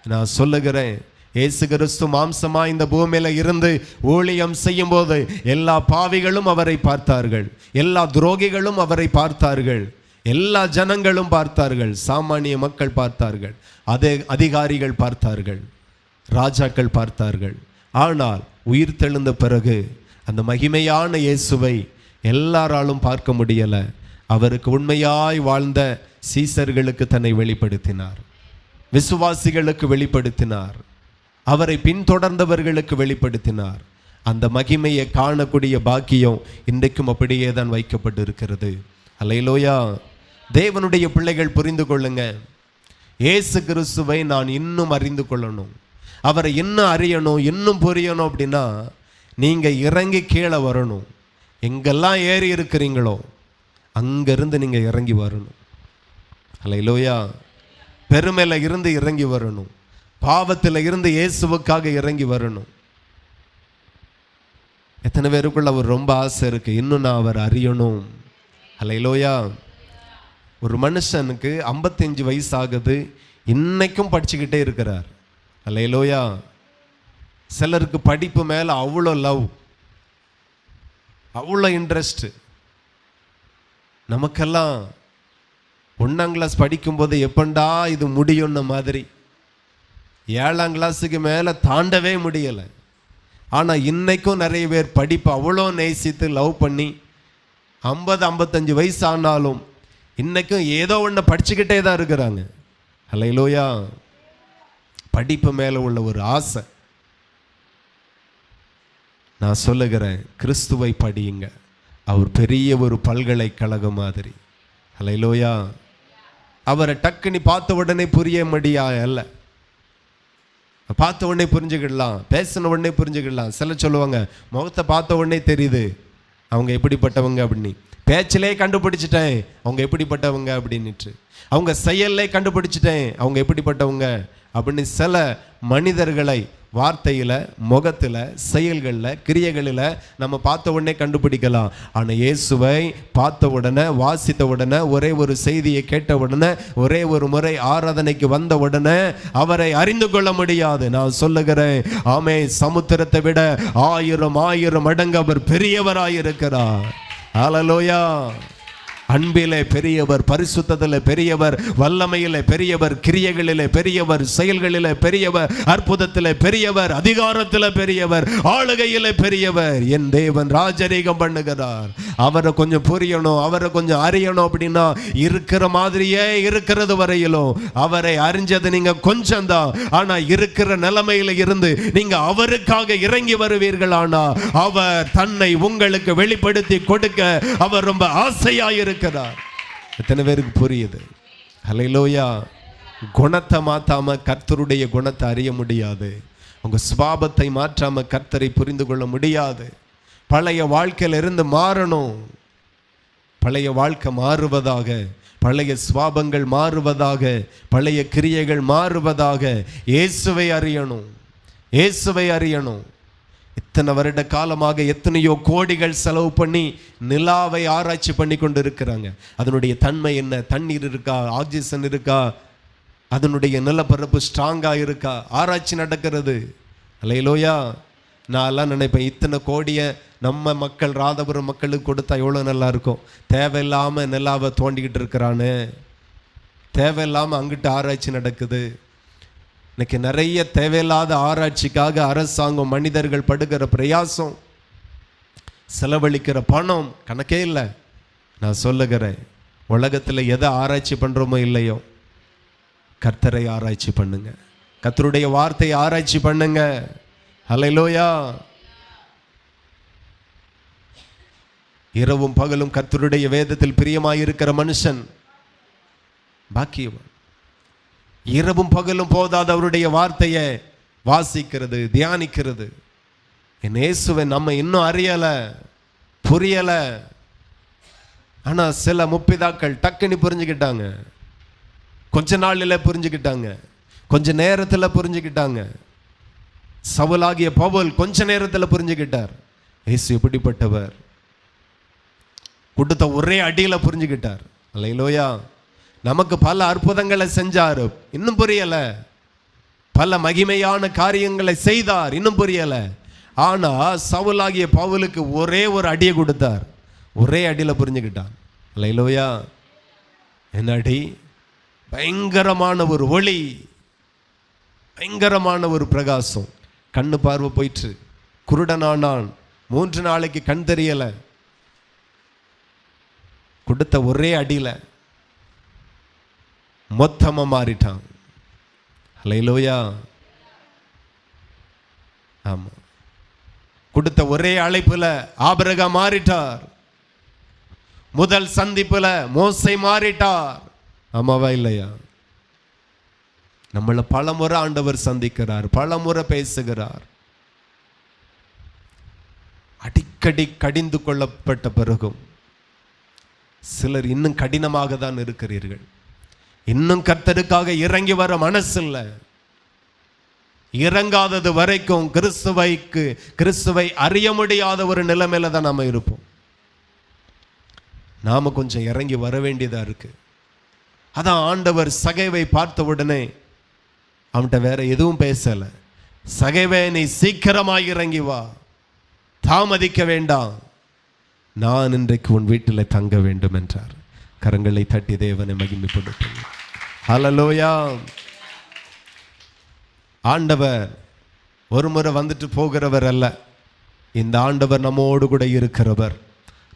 நான் சொல்லுகிறேன், இயேசு கிறிஸ்து மாம்சமா இந்த பூமியில இருந்து ஊழியம் செய்யும் போது எல்லா பாவிகளும் அவரை பார்த்தார்கள், எல்லா துரோகிகளும் அவரை பார்த்தார்கள், எல்லா ஜனங்களும் பார்த்தார்கள், சாமானிய மக்கள் பார்த்தார்கள், அதே அதிகாரிகள் பார்த்தார்கள், ராஜாக்கள் பார்த்தார்கள். ஆனால் உயிர்த்தெழுந்த பிறகு அந்த மகிமையான இயேசுவை எல்லாராலும் பார்க்க முடியல. அவருக்கு உண்மையாய் வாழ்ந்த சீசர்களுக்கு தன்னை வெளிப்படுத்தினார், விசுவாசிகளுக்கு வெளிப்படுத்தினார், அவரை பின்தொடர்ந்தவர்களுக்கு வெளிப்படுத்தினார். அந்த மகிமையை காணக்கூடிய பாக்கியம் இன்றைக்கும் அப்படியே தான் வைக்கப்பட்டு இருக்கிறது. அல்லேலூயா. தேவனுடைய பிள்ளைகள் புரிந்து கொள்ளுங்க, இயேசு கிறிஸ்துவை நான் இன்னும் அறிந்து கொள்ளணும், அவரை இன்னும் அறியணும், இன்னும் புரியணும் அப்படின்னா நீங்க இறங்கி கீழே வரணும். எங்கெல்லாம் ஏறி இருக்கிறீங்களோ அங்கிருந்து நீங்க இறங்கி வரணும். அல்லேலூயா. பெருமையில இருந்து இறங்கி வரணும், பாவத்தில் இருந்து இயேசுவுக்காக இறங்கி வரணும். எத்தனை பேருக்குள்ள அவர் ரொம்ப ஆசை இருக்கு, இன்னும் நான் அவர் அறியணும். அல்லேலூயா. ஒரு மனுஷனுக்கு 55 வயசு ஆகுது, இன்னைக்கும் படிச்சுக்கிட்டே இருக்கிறார். அல்லேலூயா. சிலருக்கு படிப்பு மேல அவ்வளோ லவ், அவ்வளோ இன்ட்ரெஸ்ட். நமக்கெல்லாம் 1ஆம் கிளாஸ் படிக்கும்போது எப்பண்டா இது முடியும்ன மாதிரி, 7ஆம் கிளாஸுக்கு மேலே தாண்டவே முடியலை. ஆனால் இன்னைக்கும் நிறைய பேர் படிப்பு அவ்வளோ நேசித்து லவ் பண்ணி 50-55 வயசு ஆனாலும் இன்னைக்கும் ஏதோ ஒன்று படிச்சுக்கிட்டே தான் இருக்கிறாங்க. அல்லேலூயா. படிப்பு மேலே உள்ள ஒரு ஆசை. நான் சொல்லுகிறேன், கிறிஸ்துவை படியுங்க, அவர் பெரிய ஒரு பல்கலைக்கழகம் மாதிரி. அல்லேலூயா. அவரை டக்குனி பார்த்த உடனே புரிய முடியல, பார்த்த உடனே புரிஞ்சுக்கிடலாம், பேசின உடனே புரிஞ்சுக்கிடலாம். சில சொல்லுவாங்க, முகத்தை பார்த்த உடனே தெரியுது அவங்க எப்படிப்பட்டவங்க அப்படின்னு, பேச்சிலே கண்டுபிடிச்சிட்டேன் அவங்க எப்படிப்பட்டவங்க அப்படின்னுட்டு, அவங்க செயல்லே கண்டுபிடிச்சிட்டேன் அவங்க எப்படிப்பட்டவங்க அப்படின்னு சில மனிதர்களை வார்த்தையில், முகத்தில், செயல்களில், கிரியைகளில் நம்ம பார்த்த உடனே கண்டுபிடிக்கலாம். ஆனால் இயேசுவை பார்த்த உடனே, வாசித்த உடனே, ஒரே ஒரு செய்தியை கேட்ட உடனே, ஒரே ஒரு முறை ஆராதனைக்கு வந்த உடனே அவரை அறிந்து கொள்ள முடியாது. நான் சொல்லுகிறேன், ஆமே, சமுத்திரத்தை விட 1000 மடங்கு அவர் பெரியவராயிருக்கிறார். ஹல்லேலூயா. அன்பிலே பெரியவர், பரிசுத்தத்திலே பெரியவர், வல்லமையிலே பெரியவர், கிரியைகளிலே பெரியவர், செயல்களிலே பெரியவர், அற்புதத்திலே பெரியவர், அதிகாரத்திலே பெரியவர், ஆளுகையிலே பெரியவர். என் தேவன் ராஜரீகம் பண்ணுகிறார். அவரை கொஞ்சம் புரியணும், அவரை கொஞ்சம் அறியணும் அப்படின்னா இருக்கிற மாதிரியே இருக்கிறது வரையிலும் அவரை அறிஞ்சது நீங்க கொஞ்சம் தான். ஆனா இருக்கிற நிலைமையில இருந்து நீங்க அவருக்காக இறங்கி வருவீர்கள். ஆனா அவர் தன்னை உங்களுக்கு வெளிப்படுத்தி கொடுக்க அவர் ரொம்ப ஆசையாயிருக்கிறார். எத்தனை பேருக்கு புரியுது? ஹல்லேலூயா. குணத்தை மாத்தாம கர்த்தருடைய குணத்தை அறிய முடியாது. உங்க சுபாவத்தை மாற்றாம கர்த்தரை புரிந்து கொள்ள முடியாது. பழைய வாழ்க்கையில இருந்து மாறணும். பழைய வாழ்க்கை மாறுவதாக, பழைய சுபாவங்கள் மாறுவதாக, பழைய கிரியைகள் மாறுவதாக இயேசுவை அறியணும், இயேசுவை அறியணும். இத்தனை வருட காலமாக எத்தனையோ கோடிகள் செலவு பண்ணி நிலாவை ஆராய்ச்சி பண்ணி கொண்டு இருக்கிறாங்க. அதனுடைய தன்மை என்ன, தண்ணீர் இருக்கா, ஆக்சிஜன் இருக்கா, அதனுடைய நிலப்பரப்பு ஸ்ட்ராங்கா இருக்கா, ஆராய்ச்சி நடக்கிறது. அல்லேலூயா. நான் எல்லாம் நினைப்பேன், இத்தனை கோடியை நம்ம மக்கள், ராதபுரம் மக்களுக்கு கொடுத்தா எவ்வளோ நல்லா இருக்கும். தேவையில்லாமல் நிலாவை தோண்டிக்கிட்டு இருக்கிறானு, தேவையில்லாமல் அங்கிட்டு ஆராய்ச்சி நடக்குது. இன்னைக்கு நிறைய தேவையில்லாத ஆராய்ச்சிக்காக அரசாங்கம், மனிதர்கள் படுகிற பிரயாசம் செலவழிக்கிற பணம் கணக்கே இல்லை. நான் சொல்லுகிறேன், உலகத்தில் எதை ஆராய்ச்சி பண்ணுறோமோ இல்லையோ, கர்த்தரை ஆராய்ச்சி பண்ணுங்க, கர்த்தருடைய வார்த்தையை ஆராய்ச்சி பண்ணுங்க. ஹல்லேலூயா. இரவும் பகலும் கர்த்தருடைய வேதத்தில் பிரியமாயிருக்கிற மனுஷன் பாக்கியவான். இரவும் பகலும் போதாது அவருடைய வார்த்தையை வாசிக்கிறது, தியானிக்கிறது. என் இயேசுவை நம்ம இன்னும் அறியல, புரியல. ஆனா சில முப்பிதாக்கள் டக்குன்னு புரிஞ்சுக்கிட்டாங்க, கொஞ்ச நாளில் புரிஞ்சுக்கிட்டாங்க, கொஞ்ச நேரத்தில் புரிஞ்சுக்கிட்டாங்க. சவுலாகிய பவுல் கொஞ்ச நேரத்தில் புரிஞ்சுக்கிட்டார் இயேசு எப்படிப்பட்டவர். கொடுத்த ஒரே அடியில் புரிஞ்சுக்கிட்டார். அல்லேலூயா. நமக்கு பல அற்புதங்களை செஞ்சார், இன்னும் புரியல. பல மகிமையான காரியங்களை செய்தார், இன்னும் புரியல. ஆனா சவுலாகிய பவுலுக்கு ஒரே ஒரு அடியை கொடுத்தார், ஒரே அடியில் புரிஞ்சுக்கிட்டான். அல்லேலூயா. என்ன அடி? பயங்கரமான ஒரு ஒளி, பயங்கரமான ஒரு பிரகாசம். கண்ணு பார்வை போயிற்று, குருடனானான், 3 நாளைக்கு கண் தெரியல. கொடுத்த ஒரே அடியில் மொத்தமா மாறிட்டான். ஹல்லேலூயா. ஆமா, கொடுத்த ஒரே அழைப்புல ஆபிரகாம் மாறிட்டார். முதல் சந்திப்புல மோசே மாறிட்டார். ஆமாவா இல்லையா? நம்மளை பலமுறை ஆண்டவர் சந்திக்கிறார், பலமுறை பேசுகிறார். அடிக்கடி கடிந்து கொள்ளப்பட்ட பிறகும் சிலர் இன்னும் கடினமாக தான் இருக்கிறீர்கள். இன்னும் கர்த்தருக்காக இறங்கி வர மனசில்லை. இறங்காதது வரைக்கும் கிறிஸ்துவை அறிய முடியாத ஒரு நிலைமையில தான் நாம இருப்போம். நாம கொஞ்சம் இறங்கி வர வேண்டியதா இருக்கு. அதான் ஆண்டவர் சகைவை பார்த்த உடனே அவன்கிட்ட வேற எதுவும் பேசல. சகைவே, நீ சீக்கிரமாக இறங்கி வா, தாமதிக்க வேண்டாம், நான் இன்றைக்கு உன் வீட்டில் தங்க வேண்டும் என்றார். கரங்களை தட்டி தேவனை மகிமைப்படுத்துங்க. ஹல்லேலூயா. ஆண்டவர் ஒரு முறை வந்துட்டு போகிறவர் அல்ல. இந்த ஆண்டவர் நம்மோடு கூட இருக்கிறவர்,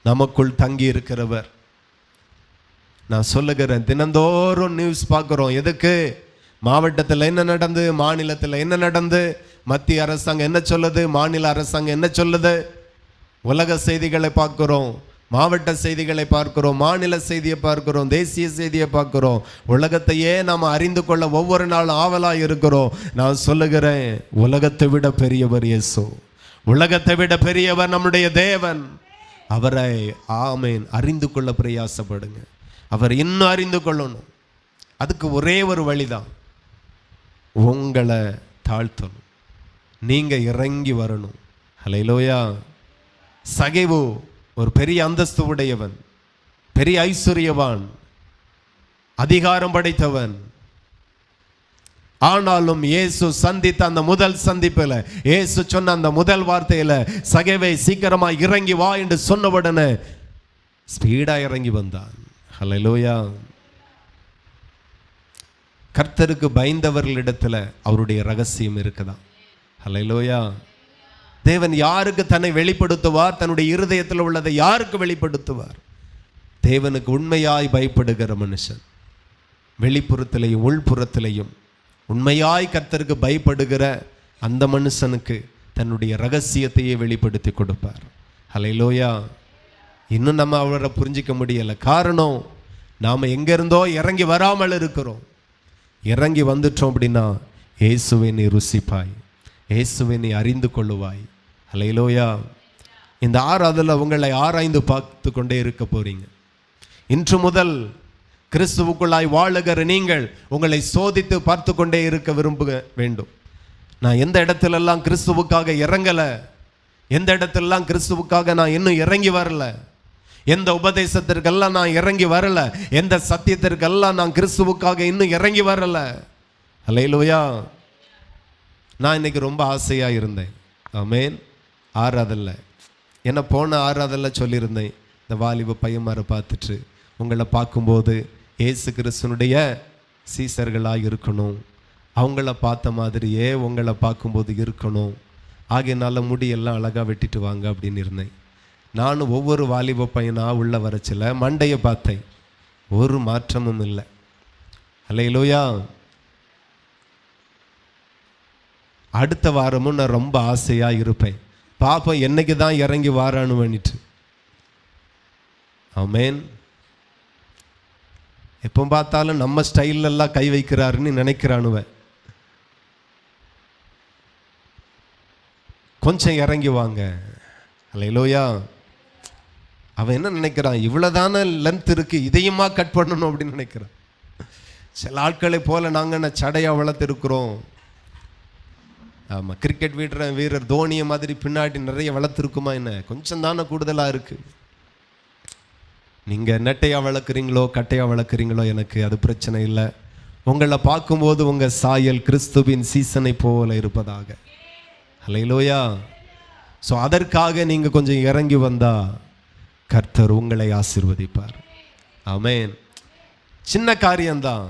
நமக்குள் தங்கி இருக்கிறவர். நான் சொல்லுகிறேன், தினந்தோறும் நியூஸ் பார்க்குறோம். எதுக்கு? மாவட்டத்தில் என்ன நடந்து, மாநிலத்தில் என்ன நடந்து, மத்திய அரசாங்கம் என்ன சொல்லுது, மாநில அரசாங்கம் என்ன சொல்லுது. உலக செய்திகளை பார்க்கிறோம், மாவட்ட செய்திகளை பார்க்கிறோம், மாநில செய்தியை பார்க்கிறோம், தேசிய செய்தியை பார்க்கிறோம். உலகத்தையே நாம் அறிந்து கொள்ள ஒவ்வொரு நாளும் ஆவலாக இருக்கிறோம். நான் சொல்லுகிறேன், உலகத்தை விட பெரியவர் இயேசு, உலகத்தை விட பெரியவர் நம்முடைய தேவன். அவரை ஆமேன் அறிந்து கொள்ள பிரயாசப்படுங்க. அவர் இன்னும் அறிந்து கொள்ளணும். அதுக்கு ஒரே ஒரு வழிதான், உங்களை தாழ்த்தணும், நீங்க இறங்கி வரணும். ஹல்லேலூயா. சகைவு ஒரு பெரிய அந்தஸ்து உடையவன், பெரிய ஐஸ்வர்யவான், அதிகாரம் படைத்தவன். ஆனாலும் இயேசு சந்தித்த அந்த முதல் சந்திப்பில், இயேசு சொன்ன அந்த முதல் வார்த்தையில, சகைவை சீக்கிரமா இறங்கி வா என்று சொன்ன உடனே ஸ்பீடா இறங்கி வந்தான். ஹல்லேலூயா. கர்த்தருக்கு பயந்தவர்களிடத்துல அவருடைய ரகசியம் இருக்குதான். ஹல்லேலூயா. தேவன் யாருக்கு தன்னை வெளிப்படுத்துவார்? தன்னுடைய இருதயத்தில் உள்ளதை யாருக்கு வெளிப்படுத்துவார்? தேவனுக்கு உண்மையாய் பயப்படுகிற மனுஷன், வெளிப்புறத்திலையும் உள்புறத்திலையும் உண்மையாய் கர்த்தருக்கு பயப்படுகிற அந்த மனுஷனுக்கு தன்னுடைய ரகசியத்தையே வெளிப்படுத்தி கொடுப்பார். ஹல்லேலூயா. இன்னும் நம்ம அவரை புரிஞ்சிக்க முடியலை. காரணம், நாம் எங்கிருந்தோ இறங்கி வராமல் இருக்கிறோம். இறங்கி வந்துட்டோம் அப்படின்னா இயேசுவை நீ ருசிப்பாய், இயேசுவை நீ அறிந்து கொள்ளுவாய். ஹல்லேலூயா. இந்த ஆராதனையில் உங்களை ஆராய்ந்து பார்த்து கொண்டே இருக்க போறீங்க. இன்று முதல் கிறிஸ்துவுக்குள்ளாய் வாழுகிற நீங்கள் உங்களை சோதித்து பார்த்து கொண்டே இருக்க விரும்ப வேண்டும். நான் எந்த இடத்துலெல்லாம் கிறிஸ்துவுக்காக இறங்கலை, எந்த இடத்துலலாம் கிறிஸ்துவுக்காக நான் இன்னும் இறங்கி வரல, எந்த உபதேசத்திற்கெல்லாம் நான் இறங்கி வரல, எந்த சத்தியத்திற்கெல்லாம் நான் கிறிஸ்துவுக்காக இன்னும் இறங்கி வரல. ஹல்லேலூயா. நான் இன்னைக்கு ரொம்ப ஆசையாக இருந்தேன். ஆமேன். ஆராதல்ல என்ன போன ஆராதல்ல சொல்லியிருந்தேன், இந்த வாலிப பையன்மாரை பார்த்துட்டு உங்களை பார்க்கும்போது இயேசு கிறிஸ்துனுடைய சீசர்களாக இருக்கணும், அவங்கள பார்த்த மாதிரியே உங்களை பார்க்கும்போது இருக்கணும், ஆகியனால முடியெல்லாம் அழகாக வெட்டிட்டு வாங்க அப்படின்னு இருந்தேன். நானும் ஒவ்வொரு வாலிப பையனா உள்ள வரச்சில மண்டையை பார்த்தேன், ஒரு மாற்றமும் இல்லை. அல்லேலூயா. அடுத்த வாரமும் நான் ரொம்ப ஆசையாக இருப்பேன், பாப்போம் என்னைக்கு தான் இறங்கி வாரான்னு பண்ணிட்டு. ஆமென். எப்போ பார்த்தாலும் நம்ம ஸ்டைலெல்லாம் கை வைக்கிறாருன்னு நினைக்கிறானுவன். கொஞ்சம் இறங்கி வாங்க. அல்லேலூயா. அவன் என்ன நினைக்கிறான், இவ்வளோதானே லென்த் இருக்கு, இதையுமா கட் பண்ணணும் அப்படின்னு நினைக்கிறான். சில ஆட்களை போல நாங்கள் சடையாக வளர்த்துருக்குறோம். ஆமாம், கிரிக்கெட் வீரர் தோனியை மாதிரி பின்னாடி நிறைய வளர்த்துருக்குமா என்ன? கொஞ்சம் தானே கூடுதலாக இருக்குது. நீங்கள் நெட்டையாக வளர்க்குறீங்களோ கட்டையாக வளர்க்குறீங்களோ எனக்கு அது பிரச்சனை இல்லை. உங்களை பார்க்கும்போது உங்கள் சாயல் கிறிஸ்துவின் சீசனை போல இருப்பதாக. அல்லேலூயா. ஸோ அதற்காக நீங்கள் கொஞ்சம் இறங்கி வந்தா கர்த்தர் உங்களை ஆசீர்வதிப்பார். ஆமென். சின்ன காரியம்தான்,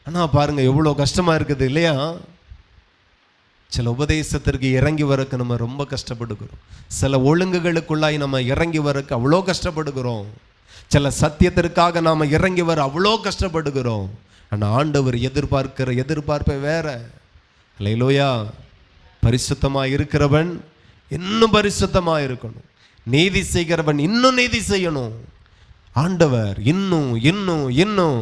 ஆனால் பாருங்க எவ்வளோ கஷ்டமாக இருக்குது இல்லையா? சில உபதேசத்திற்கு இறங்கி வரக்கு நம்ம ரொம்ப கஷ்டப்படுகிறோம். சில ஒழுங்குகளுக்குள்ளாய் நம்ம இறங்கி வரக்கு அவ்வளோ கஷ்டப்படுகிறோம். சில சத்தியத்திற்காக நாம் இறங்கி வர அவ்வளோ கஷ்டப்படுகிறோம். ஆனால் ஆண்டவர் எதிர்பார்க்கிற எதிர்பார்ப்பை வேற. அல்லேலூயா. பரிசுத்தமாக இருக்கிறவன் இன்னும் பரிசுத்தமாக இருக்கணும், நீதி செய்கிறவன் இன்னும் நீதி செய்யணும். ஆண்டவர் இன்னும் இன்னும் இன்னும்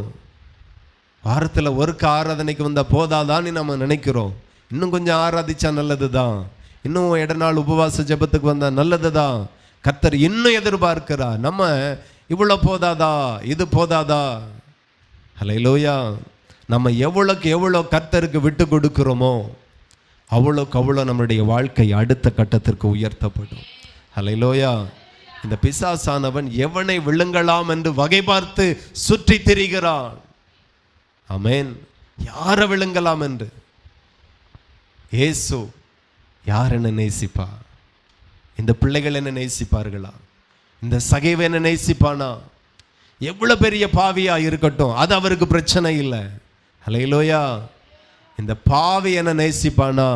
வாரத்தில் ஒருக்க ஆராதனைக்கு வந்தால் போதாதான்னு நம்ம நினைக்கிறோம். இன்னும் கொஞ்சம் ஆராதிச்சா நல்லது தான், இன்னும் இடநாள் உபவாச ஜெபத்துக்கு வந்தால் நல்லது தான். கர்த்தர் இன்னும் எதிர்பார்க்கிறார். நம்ம இவ்வளோ போதாதா, இது போதாதா? அல்லேலூயா. நம்ம எவ்வளோக்கு எவ்வளோ கர்த்தருக்கு விட்டு கொடுக்கிறோமோ அவ்வளோக்கு அவ்வளோ நம்மளுடைய வாழ்க்கை அடுத்த கட்டத்திற்கு உயர்த்தப்படும். அல்லேலூயா. இந்த பிசாசானவன் எவனை விழுங்கலாம் என்று வகை பார்த்து சுற்றி திரிகிறான். ஆமென். யாரை விழுங்கலாம் என்று. இயேசு யார் என்ன நேசிப்பா? இந்த பிள்ளைகள் என்ன நேசிப்பார்களா? இந்த சகைவை என்ன நேசிப்பானா? எவ்வளவு பெரிய பாவியா இருக்கட்டும், அது அவருக்கு பிரச்சனை இல்லை. அல்லேலூயா. இந்த பாவி என்ன நேசிப்பானா?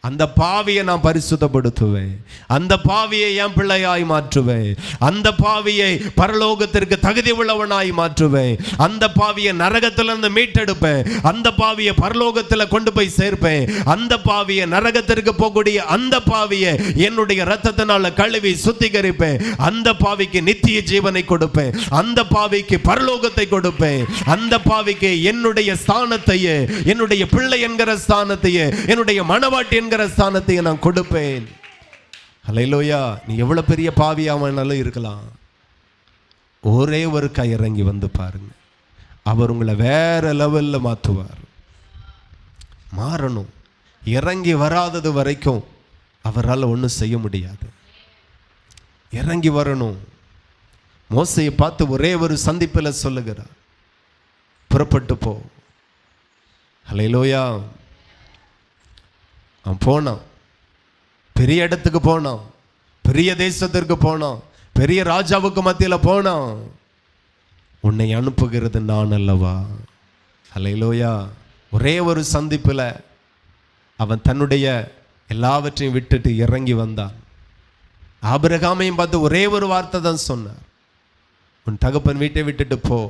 அந்த பாவியை நான் பரிசுத்தப்படுத்துவேன், அந்த பாவியை என் பிள்ளையாய் மாற்றுவேன், அந்த பாவியை பரலோகத்திற்கு தகுதி உள்ளவனாய் மாற்றுவேன், அந்த பாவியை நரகத்திலிருந்து மீட்டெடுப்பேன், அந்த பாவியை பரலோகத்தில் கொண்டு போய் சேர்ப்பேன், அந்த பாவியை நரகத்திற்கு போகக்கூடிய அந்த பாவியை என்னுடைய இரத்தத்தினால கழுவி சுத்திகரிப்பேன், அந்த பாவிக்கு நித்திய ஜீவனை கொடுப்பேன், அந்த பாவிக்கு பரலோகத்தை கொடுப்பேன், அந்த பாவிக்கு என்னுடைய ஸ்தானத்தையே, என்னுடைய பிள்ளை என்கிற ஸ்தானத்தையே, என்னுடைய மனவாட்டி என்கிற ஸ்தானத்தை நான் கொடுப்பேன். அல்லேலூயா. நீ எவ்வளவு பெரிய பாவியாவனாலும் இருக்கலாம், ஒரே ஒரு கை இறங்கி வந்து பாருங்க, அவர் உங்களை வேற லெவல்ல மாற்றுவார். மாறணும். இறங்கி வராதது வரைக்கும் அவரால் ஒன்றும் செய்ய முடியாது. இறங்கி வரணும். மோசையை பார்த்து ஒரே ஒரு சந்திப்பில் சொல்லுகிறார், புறப்பட்டு போ. அல்லேலூயா. அவன் போனான், பெரிய இடத்துக்கு போனான், பெரிய தேசத்திற்கு போனான், பெரிய ராஜாவுக்கு மத்தியில் போனான். உன்னை அனுப்புகிறது நான் அல்லவா? அல்லேலூயா. ஒரே ஒரு சந்திப்பில் அவன் தன்னுடைய எல்லாவற்றையும் விட்டுட்டு இறங்கி வந்தான். ஆபிரகாமையும் பார்த்து ஒரே ஒரு வார்த்தை தான் சொன்னார், உன் தகப்பன் வீட்டை விட்டுட்டு போ,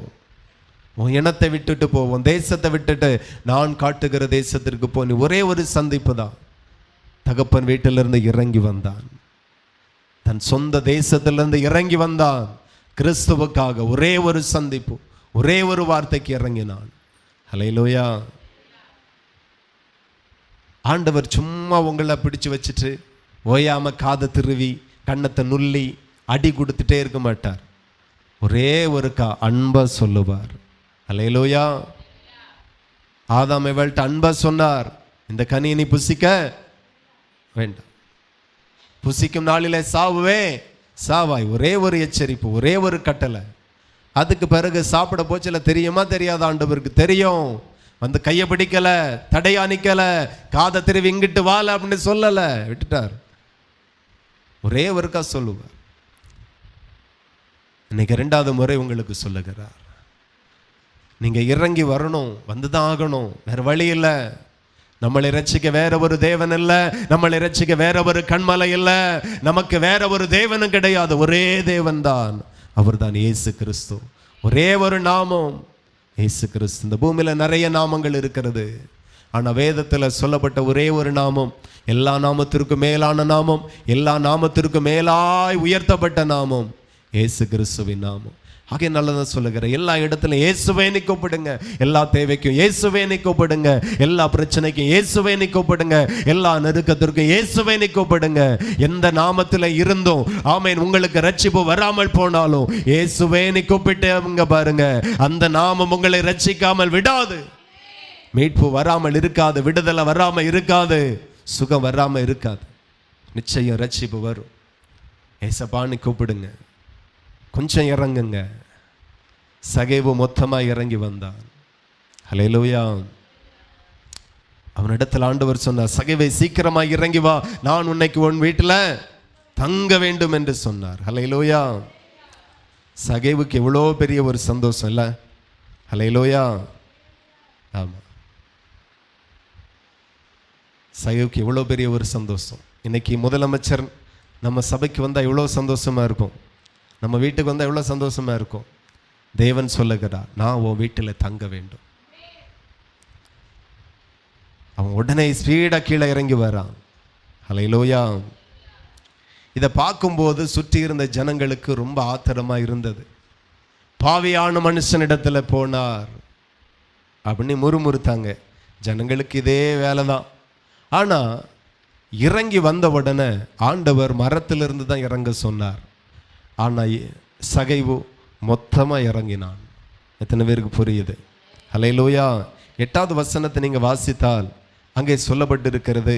உன் இனத்தை விட்டுட்டு போ, உன் தேசத்தை விட்டுட்டு நான் காட்டுகிற தேசத்திற்கு போ. நீ ஒரே ஒரு சந்திப்பு தான். தகப்பன் வீட்டிலிருந்து இறங்கி வந்தான், தன் சொந்த தேசத்திலிருந்து இறங்கி வந்தான். கிறிஸ்துவுக்காக ஒரே ஒரு சந்திப்பு, ஒரே ஒரு வார்த்தைக்கு இறங்கினான். அல்லேலூயா. ஆண்டவர் சும்மா உங்களை பிடிச்சு வச்சுட்டு ஓயாம காதை திருவி கண்ணத்தை நுள்ளி அடி கொடுத்துட்டே இருக்க மாட்டார். ஒரே ஒரு அன்பா சொல்லுவார். அல்லேலூயா. ஆதாம் ஏவாள்கிட்ட அன்பா சொன்னார், இந்த கனியை நீ புசிக்க வேண்டாம், புசிக்கும் நாளிலே சாவுவே சாவாய். ஒரே ஒரு எச்சரிப்பு, ஒரே ஒரு கட்டளை. அதுக்கு பிறகு சாப்பிட போச்சுல, தெரியுமா தெரியாத? ஆண்டவருக்கு தெரியும். வந்து கையை பிடிக்கல, தடையா நிக்கல, காதை திருவி இங்கிட்டு வாழ அப்படின்னு சொல்லல, விட்டுட்டார். ஒரே ஒருக்கா சொல்லுவார். இன்னைக்கு 2வது முறை உங்களுக்கு சொல்லுகிறார், நீங்க இறங்கி வரணும், வந்துதான் ஆகணும், வேற வழி இல்லை. நம்மளை ரட்சிக்க வேற ஒரு தேவன் இல்ல, நம்மளை ரட்சிக்க வேற ஒரு கண்மலை இல்ல, நமக்கு வேற ஒரு தேவனும் கிடையாது. ஒரே தேவன் தான், அவர் தான் இயேசு கிறிஸ்து. ஒரே ஒரு நாமம் இயேசு கிறிஸ்து. இந்த பூமியில நிறைய நாமங்கள் இருக்கிறது, ஆனா வேதத்துல சொல்லப்பட்ட ஒரே ஒரு நாமம், எல்லா நாமத்திற்கும் மேலான நாமம், எல்லா நாமத்திற்கும் மேலாய் உயர்த்தப்பட்ட நாமம் இயேசு கிறிஸ்துவின் நாமம். ஆகிய நல்லதான் சொல்லுகிறேன், எல்லா இடத்துலையும் இயேசுவே கூப்பிடுங்க. எல்லா தேவைக்கும் இயேசுவே கூப்பிடுங்க. எல்லா பிரச்சனைக்கும் இயேசுவே கூப்பிடுங்க. எல்லா நெருக்கத்திற்கும் இயேசுவே கூப்பிடுங்க. எந்த நாமத்தில் இருந்தும் ஆமென் உங்களுக்கு ரட்சிப்பு வராமல் போனாலும் இயேசுவே கூப்பிட்டு பாருங்க, அந்த நாமம் உங்களை ரட்சிக்காமல் விடாது. மீட்பு வராமல் இருக்காது, விடுதலை வராமல் இருக்காது, சுகம் வராமல் இருக்காது. நிச்சயம் ரட்சிப்பு வரும். ஏசப்பான்னு கூப்பிடுங்க. கொஞ்சம் இறங்குங்க. சகேவு மொத்தமா இறங்கி வந்தான். ஹல்லேலூயா. அவனிடத்தில் ஆண்டவர் சொன்னார், சகேவே சீக்கிரமா இறங்கி வா, நான் உன்னைக்கு உன் வீட்டில் தங்க வேண்டும் என்று சொன்னார். ஹல்லேலூயா. சகேவுக்கு எவ்வளோ பெரிய ஒரு சந்தோஷம் இல்ல? ஹல்லேலூயா. ஆமா, சகேவுக்கு எவ்வளோ பெரிய ஒரு சந்தோஷம். இன்னைக்கு முதலமைச்சர் நம்ம சபைக்கு வந்தால் எவ்வளோ சந்தோஷமா இருக்கும், நம்ம வீட்டுக்கு வந்தால் எவ்வளோ சந்தோஷமா இருக்கும். தேவன் சொல்லுகிறார், நான் உன் வீட்டில் தங்க வேண்டும். அவன் உடனே ஸ்பீடாக கீழே இறங்கி வரான். ஹல்லேலூயா. இதை பார்க்கும்போது சுற்றி இருந்த ஜனங்களுக்கு ரொம்ப ஆத்திரமாக இருந்தது. பாவியான மனுஷனிடத்தில் போனார் அப்படின்னு முறுமுறுத்தாங்க. ஜனங்களுக்கு இதே வேலை தான். ஆனால் இறங்கி வந்த உடனே ஆண்டவர் மரத்திலிருந்து தான் இறங்க சொன்னார். ஆனால் சகைவு மொத்தமாக இறங்கினான். எத்தனை பேருக்கு புரியுது? ஹல்லேலூயா. 8வது வசனத்தை நீங்கள் வாசித்தால் அங்கே சொல்லப்பட்டிருக்கிறது,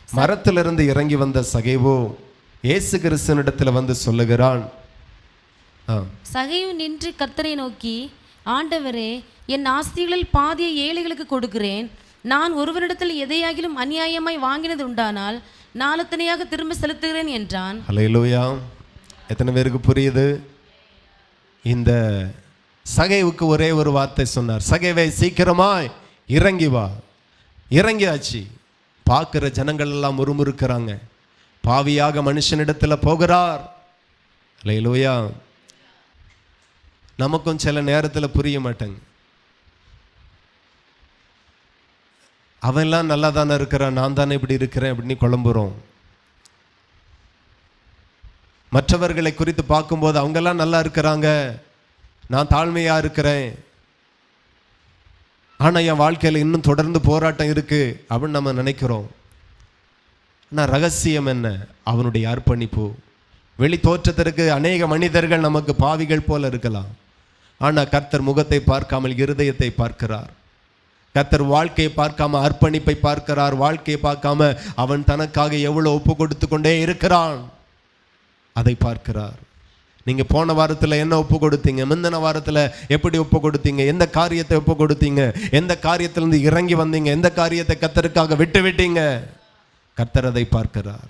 மரத்திலிருந்து இறங்கி வந்த சகைவு இயேசு கிறிஸ்துவினிடத்தில் வந்து சொல்லுகிறான். சகைவு நின்று கர்த்தரை நோக்கி, ஆண்டவரே, என் ஆஸ்திகளில் பாதியை ஏழைகளுக்கு கொடுக்கிறேன். நான் ஒருவரிடத்தில் எதையாகிலும் அநியாயமாய் வாங்கினது உண்டானால் நாளத்தனையாக திரும்ப செலுத்துகிறேன் என்றான். ஹல்லேலூயா. எத்தனை பேருக்கு புரியுது? இந்த சகைவுக்கு ஒரே ஒரு வார்த்தை சொன்னார், சகைவே சீக்கிரமாய் இறங்கி வா. இறங்கியாச்சு. பார்க்குற ஜனங்கள் எல்லாம் முறுமுறுக்கிறாங்க. பாவியாக மனுஷனிடத்தில் போகிறார். ஹல்லேலூயா. நமக்கும் சில நேரத்தில் புரிய மாட்டேங்க. அவன்லாம் நல்லா தானே இருக்கிறான், நான் தானே இப்படி இருக்கிறேன் அப்படின்னு குழம்புறோம். மற்றவர்களை குறித்து பார்க்கும்போது அவங்கெல்லாம் நல்லா இருக்கிறாங்க, நான் தாழ்மையாக இருக்கிறேன், ஆனால் என் வாழ்க்கையில் இன்னும் தொடர்ந்து போராட்டம் இருக்கு அப்படின்னு நம்ம நினைக்கிறோம். ஆனால் ரகசியம் என்ன? அவனுடைய அர்ப்பணிப்பு. வெளி தோற்றத்திற்கு அநேக மனிதர்கள் நமக்கு பாவிகள் போல இருக்கலாம், ஆனால் கர்த்தர் முகத்தை பார்க்காமல் இருதயத்தை பார்க்கிறார். கர்த்தர் வாழ்க்கையை பார்க்காம அர்ப்பணிப்பை பார்க்கிறார். வாழ்க்கையை பார்க்காம அவன் தனக்காக எவ்வளோ ஒப்பு கொடுத்து கொண்டே இருக்கிறான் அதை பார்க்கிறார். நீங்க போன வாரத்தில் என்ன ஒப்பு கொடுத்தீங்க? முந்தின வாரத்தில் எப்படி ஒப்பு கொடுத்தீங்க? எந்த காரியத்தை ஒப்பு கொடுத்தீங்க? எந்த காரியத்திலிருந்து இறங்கி வந்தீங்க? எந்த காரியத்தை கர்த்தருக்காக விட்டு விட்டீங்க? கர்த்தர் அதை பார்க்கிறார்.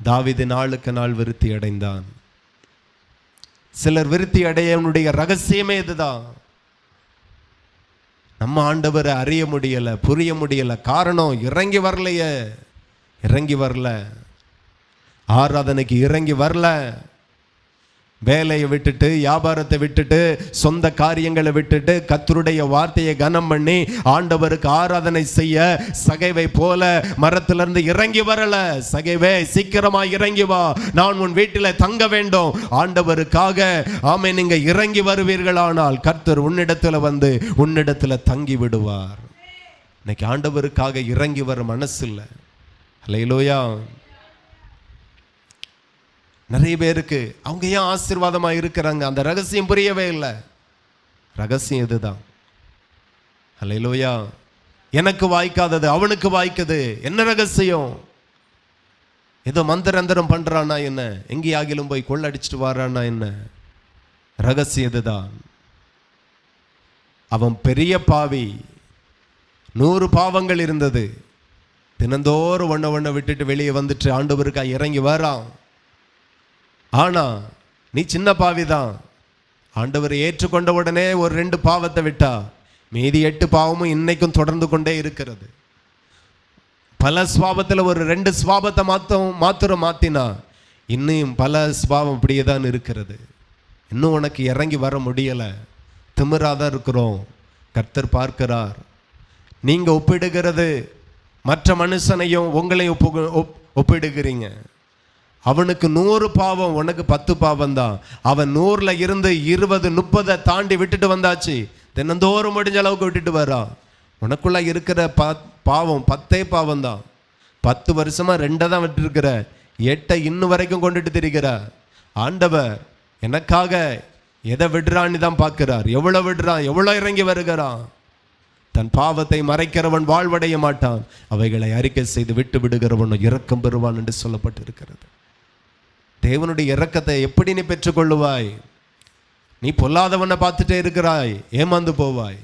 தாவீது நாளுக்கு நாள் விருத்தி அடைந்தான். சிலர் விருத்தி அடையனுடைய ரகசியமே இதுதான். நம்ம ஆண்டவரை அறிய முடியல, புரிய முடியல. காரணம் இறங்கி வரலையே. இறங்கி வரல, ஆராதனைக்கு இறங்கி வரல. வேலையை விட்டுட்டு, வியாபாரத்தை விட்டுட்டு, சொந்த காரியங்களை விட்டுட்டு, கர்த்தருடைய வார்த்தையை கனம் பண்ணி ஆண்டவருக்கு ஆராதனை செய்ய சகைவை போல மரத்திலிருந்து இறங்கி வரல. சகைவே சீக்கிரமா இறங்கி வா, நான் உன் வீட்டில் தங்க வேண்டும். ஆண்டவருக்காக ஆமே நீங்க இறங்கி வருவீர்களானால் கர்த்தர் உன்னிடத்துல வந்து உன்னிடத்துல தங்கி விடுவார். இன்னைக்கு ஆண்டவருக்காக இறங்கி வர மனசு இல்லை. ஹல்லேலூயா. நிறைய பேருக்கு அவங்க ஏன் ஆசீர்வாதமா இருக்கிறாங்க, அந்த ரகசியம் புரியவே இல்லை. ரகசியம் இதுதான். ஹல்லேலூயா. எனக்கு வாய்க்காதது அவனுக்கு வாய்க்குது. என்ன ரகசியம்? ஏதோ மந்திரந்தரம் பண்றானா என்ன? எங்கேயாகிலும் போய் கொள்ளடிச்சிட்டு வரானா என்ன? ரகசியம் இதுதான். அவன் பெரிய பாவி. 100 பாவங்கள் இருந்தது. தினந்தோறும் ஒன்ன விட்டுட்டு வெளியே வந்துட்டு ஆண்டவருக்காக இறங்கி வரான். ஆனா நீ சின்ன பாவிதான். ஆண்டவரை ஏற்றுக்கொண்ட உடனே ஒரு 2 பாவத்தை விட்டா மீதி 8 பாவமும் இன்னைக்கும் தொடர்ந்து கொண்டே இருக்கிறது. பல சுபாவத்தில் ஒரு 2 சுபாவத்தை மாத்திரம் மாற்றினா இன்னும் பல சுபாவம் அப்படியே தான் இருக்கிறது. இன்னும் உனக்கு இறங்கி வர முடியலை, திமிராதான் இருக்கிறோம். கர்த்தர் பார்க்கிறார். நீங்கள் ஒப்பிடுகிறது மற்ற மனுஷனையும் உங்களையும் ஒப்பிடுகிறீங்க. அவனுக்கு 100 பாவம், உனக்கு 10 பாவம் தான். அவன் 100ல் இருந்து 20 30 தாண்டி விட்டுட்டு வந்தாச்சு. தினந்தோறும் முடிஞ்ச அளவுக்கு விட்டுட்டு வரான். உனக்குள்ள இருக்கிற பாவம் 10 பாவம் தான். 10 வருஷமா 2 தான் விட்டுருக்கிற, 8 இன்னும் வரைக்கும் கொண்டுட்டு திரிகிற. ஆண்டவர் எனக்காக எதை விடுறான்னு தான் பார்க்கிறார். எவ்வளோ விடுறான், எவ்வளோ இறங்கி வருகிறான். தன் பாவத்தை மறைக்கிறவன் வாழ்வடைய மாட்டான், அவைகளை அறிக்கை செய்து விட்டு விடுகிறவன் இரக்கம் பெறுவான் என்று சொல்லப்பட்டிருக்கிறது. தேவனுடைய இரக்கத்தை எப்படி நீ பெற்றுக்கொள்ளுவாய்? நீ பொல்லாதவனை பார்த்துட்டே இருக்கிறாய், ஏமாந்து போவாய்.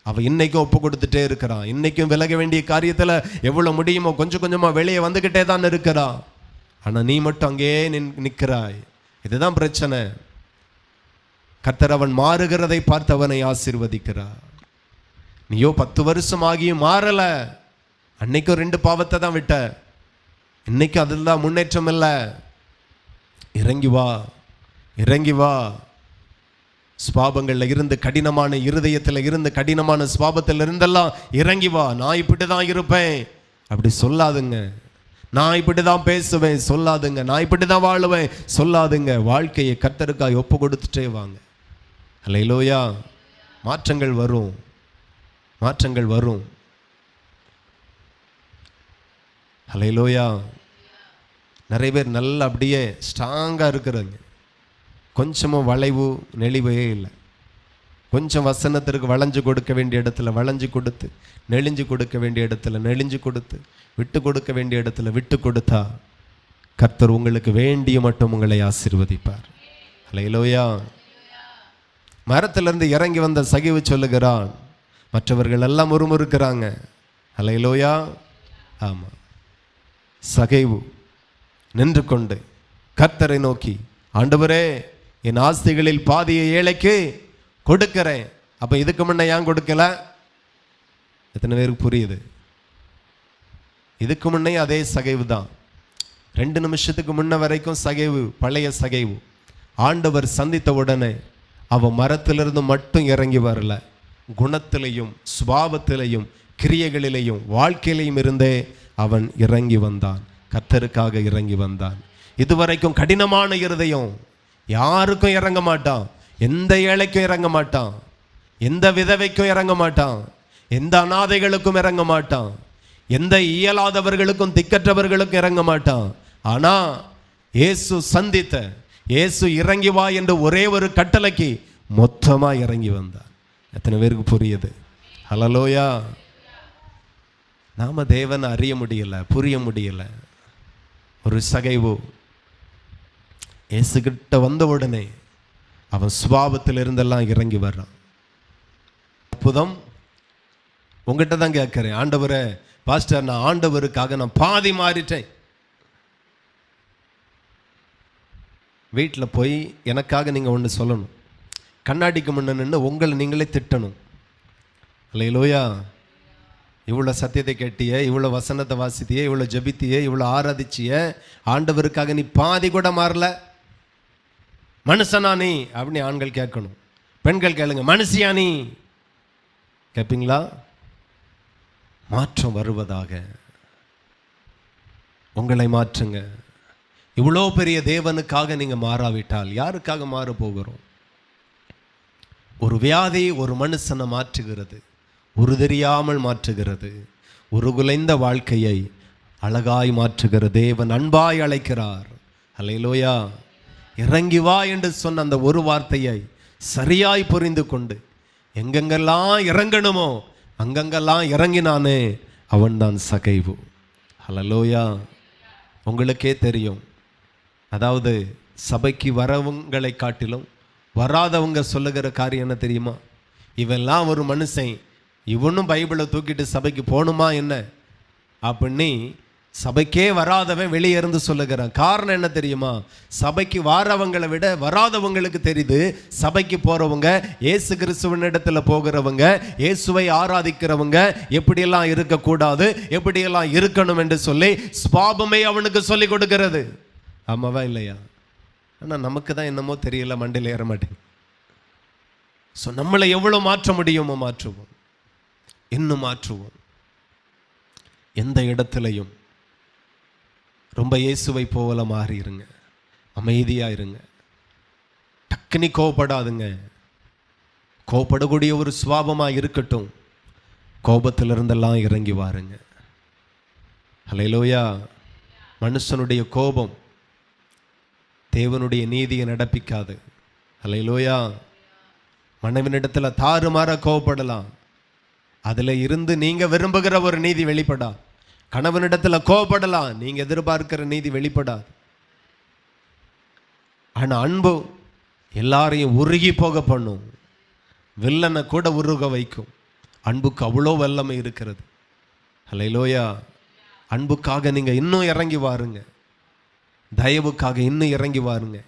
அவன் இன்னைக்கும் ஒப்பு கொடுத்துட்டே இருக்கிறான். இன்னைக்கும் விலக வேண்டிய காரியத்தில் எவ்வளோ முடியுமோ கொஞ்சம் கொஞ்சமாக வெளியே வந்துக்கிட்டே தான் இருக்கிறான். ஆனால் நீ மட்டும் அங்கேயே நிற்கிறாய். இதுதான் பிரச்சனை. கர்த்தர் அவன் மாறுகிறதை பார்த்து அவனை ஆசீர்வதிக்கிறார். நீயோ 10 வருஷம் ஆகியும் மாறல. அன்னைக்கும் 2 பாவத்தை தான் விட்ட, இன்னைக்கும் அதில் தான் முன்னேற்றம் இல்லை. இறங்கி வா, இறங்கி வா. ஸ்வாபங்களில் இருந்து, கடினமான இருதயத்தில் இருந்து, கடினமான ஸ்வாபத்தில் இருந்தெல்லாம் இறங்கி வா. நான் இப்படி தான் இருப்பேன் அப்படி சொல்லாதுங்க. நான் இப்படி தான் பேசுவேன் சொல்லாதுங்க. நான் இப்படி தான் வாழுவேன் சொல்லாதுங்க. வாழ்க்கையை கர்த்தருக்காய் ஒப்பு கொடுத்துட்டே வாங்க. அல்லேலூயா. மாற்றங்கள் வரும், மாற்றங்கள் வரும். அல்லேலூயா. நிறைய பேர் நல்லா அப்படியே ஸ்ட்ராங்காக இருக்கிறாங்க. கொஞ்சமும் வளைவு நெளிவே இல்லை. கொஞ்சம் வசனத்திற்கு வளைஞ்சு கொடுக்க வேண்டிய இடத்துல வளைஞ்சு கொடுத்து, நெளிஞ்சு கொடுக்க வேண்டிய இடத்துல நெளிஞ்சு கொடுத்து, விட்டு கொடுக்க வேண்டிய இடத்துல விட்டு கொடுத்தா கர்த்தர் உங்களுக்கு வேண்டிய மட்டும் உங்களை ஆசீர்வதிப்பார். அல்லேலூயா. மரத்திலிருந்து இறங்கி வந்த சகிவு சொல்லுகிறான், மற்றவர்கள் எல்லாம் முறுமுறுக்கிறாங்க. அல்லேலூயா. ஆமாம். சகைவு நின்று கொண்டு கர்த்தரை நோக்கி, ஆண்டவரே என் ஆஸ்திகளில் பாதியை ஏழைக்கு கொடுக்கிறேன். அப்போ இதுக்கு முன்ன ஏன் கொடுக்கல? எத்தனை பேருக்கு புரியுது? இதுக்கு முன்னே அதே சகைவு தான். 2 நிமிஷத்துக்கு முன்ன வரைக்கும் சகைவு, பழைய சகைவு. ஆண்டவர் சந்தித்த உடனே அவன் மரத்திலிருந்து மட்டும் இறங்கி வரல, குணத்திலையும் சுபாவத்திலையும் கிரியைகளிலையும் வாழ்க்கையிலையும் இருந்தே அவன் இறங்கி வந்தான். கர்த்தருக்காக இறங்கி வந்தான். இதுவரைக்கும் கடினமான இருதயம், யாருக்கும் இறங்க மாட்டான். எந்த ஏழைக்கும் இறங்க மாட்டான், எந்த விதவைக்கும் இறங்க மாட்டான், எந்த அநாதைகளுக்கும் இறங்க மாட்டான், எந்த இயலாதவர்களுக்கும் திக்கற்றவர்களுக்கும் இறங்க மாட்டான். ஆனா இயேசு சந்தித்த, இயேசு இறங்கி வா என்று ஒரே ஒரு கட்டளைக்கு மொத்தமா இறங்கி வந்தான். எத்தனை பேருக்கு புரியுது? ஹல்லேலூயா. நாம தேவனை அறிய முடியல, புரிய முடியல. ஒரு சகைவு இயேசுகிட்ட வந்த உடனே அவன் சுபாவத்தில் இருந்தெல்லாம் இறங்கி வர்றான். அற்புதம். உங்ககிட்ட தான் கேட்கிறேன், ஆண்டவரே பாஸ்டர், நான் ஆண்டவருக்காக நான் பாதி மாறிட்டேன். வீட்டில் போய் எனக்காக நீங்கள் ஒன்று சொல்லணும். கண்ணாடிக்கு முன்ன நின்று உங்களை நீங்களே திட்டணும். அல்லேலூயா. இவ்வளோ சத்தியத்தை கேட்டிய, இவ்வளோ வசனத்தை வாசித்திய, இவ்வளோ ஜபித்திய, இவ்வளோ ஆராதிச்சிய, ஆண்டவருக்காக நீ பாதி கூட மாறல. மனுஷனா நீ அப்படின்னு ஆண்கள் கேட்கணும். பெண்கள் கேளுங்க, மனுஷியா நீ கேட்பீங்களா? மாற்றம் வருவதாக. உங்களை மாற்றுங்க. இவ்வளோ பெரிய தேவனுக்காக நீங்கள் மாறாவிட்டால் யாருக்காக மாற போகிறோம்? ஒரு வியாதி ஒரு மனுஷனை மாற்றுகிறது, ஒரு தெரியாமல் மாற்றுகிறது. ஒரு குலைந்த வாழ்க்கையை அழகாய் மாற்றுகிற தேவன் அன்பாய் அழைக்கிறார். அல்லேலூயா. இறங்கி வா என்று சொன்ன அந்த ஒரு வார்த்தையை சரியாய் புரிந்து கொண்டு எங்கெங்கெல்லாம் இறங்கணுமோ அங்கங்கெல்லாம் இறங்கினானே அவன்தான் சகைவு. அல்லேலூயா. உங்களுக்கே தெரியும், அதாவது சபைக்கு வரவங்களை காட்டிலும் வராதவங்க சொல்லுகிற காரியம் என்ன தெரியுமா? இவெல்லாம் ஒரு மனுஷன், இவனும் பைபிளை தூக்கிட்டு சபைக்கு போகணுமா என்ன அப்படின்னு சபைக்கே வராதவன் வெளியே இருந்து சொல்லுகிறான். காரணம் என்ன தெரியுமா? சபைக்கு வாரவங்களை விட வராதவங்களுக்கு தெரியுது சபைக்கு போறவங்க, இயேசு கிறிஸ்துவின் இடத்துல போகிறவங்க, இயேசுவை ஆராதிக்கிறவங்க எப்படியெல்லாம் இருக்கக்கூடாது, எப்படியெல்லாம் இருக்கணும் என்று சொல்லி ஸ்வாபமே அவனுக்கு சொல்லி கொடுக்கிறது. ஆமாவா இல்லையா? ஆனால் நமக்கு தான் என்னமோ தெரியல, மண்டையில் ஏற மாட்டேங்குது. ஸோ நம்மளை எவ்வளோ மாற்ற முடியுமோ மாற்றுவோம், இன்னும் மாற்றுவோம். எந்த இடத்துலையும் ரொம்ப இயேசுவை போல மாறிடுங்க, அமைதியாக இருங்க, டக்குனி கோபப்படாதுங்க. கோபப்படக்கூடிய ஒரு சுவாபமாக இருக்கட்டும், கோபத்திலிருந்தெல்லாம் இறங்கி வாருங்க. ஹல்லேலூயா. மனுஷனுடைய கோபம் தேவனுடைய நீதியை நடப்பிக்காது. ஹல்லேலூயா. மனைவினிடத்தில் தாறுமாற கோபப்படலாம், அதில் இருந்து நீங்கள் விரும்புகிற ஒரு நீதி வெளிப்படா. கணவனிடத்தில் கோபப்படலாம், நீங்கள் எதிர்பார்க்கிற நீதி வெளிப்படாது. ஆனால் அன்பு எல்லாரையும் உருகி போக பண்ணும், வில்லனை கூட உருக வைக்கும். அன்புக்கு அவ்வளோ வல்லமை இருக்கிறது. ஹல்லேலூயா. அன்புக்காக நீங்கள் இன்னும் இறங்கி வாருங்க, தயவுக்காக இன்னும் இறங்கி வாருங்க,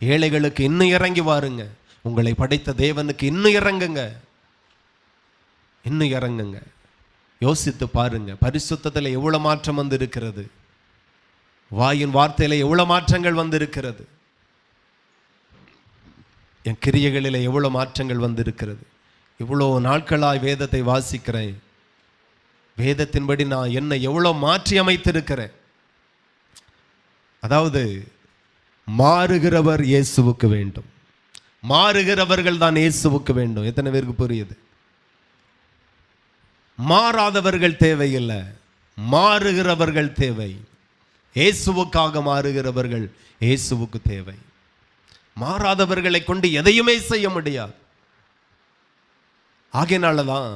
ஏழைகளுக்கு இன்னும் இறங்கி வாருங்க, உங்களை படைத்த தேவனுக்கு இன்னும் இறங்குங்க, இன்னும் இறங்குங்க. யோசித்து பாருங்க, பரிசுத்தத்தில் எவ்வளோ மாற்றம் வந்து இருக்கிறது, வாயின் வார்த்தையில் எவ்வளோ மாற்றங்கள் வந்து இருக்கிறது, என் கிரியைகளில் எவ்வளோ மாற்றங்கள் வந்து இருக்கிறது. இவ்வளோ நாட்களாய் வேதத்தை வாசிக்கிறேன், வேதத்தின்படி நான் என்னை எவ்வளோ மாற்றி அமைத்திருக்கிறேன். அதாவது மாறுகிறவர் இயேசுவுக்கு வேண்டும், மாறுகிறவர்கள் தான் இயேசுவுக்கு வேண்டும். எத்தனை பேருக்கு புரியுது? மாறாதவர்கள் தேவையில்லை, மாறுகிறவர்கள் தேவை. இயேசுவுக்காக மாறுகிறவர்கள் இயேசுவுக்கு தேவை. மாறாதவர்களை கொண்டு எதையுமே செய்ய முடியாது. ஆகையினால தான்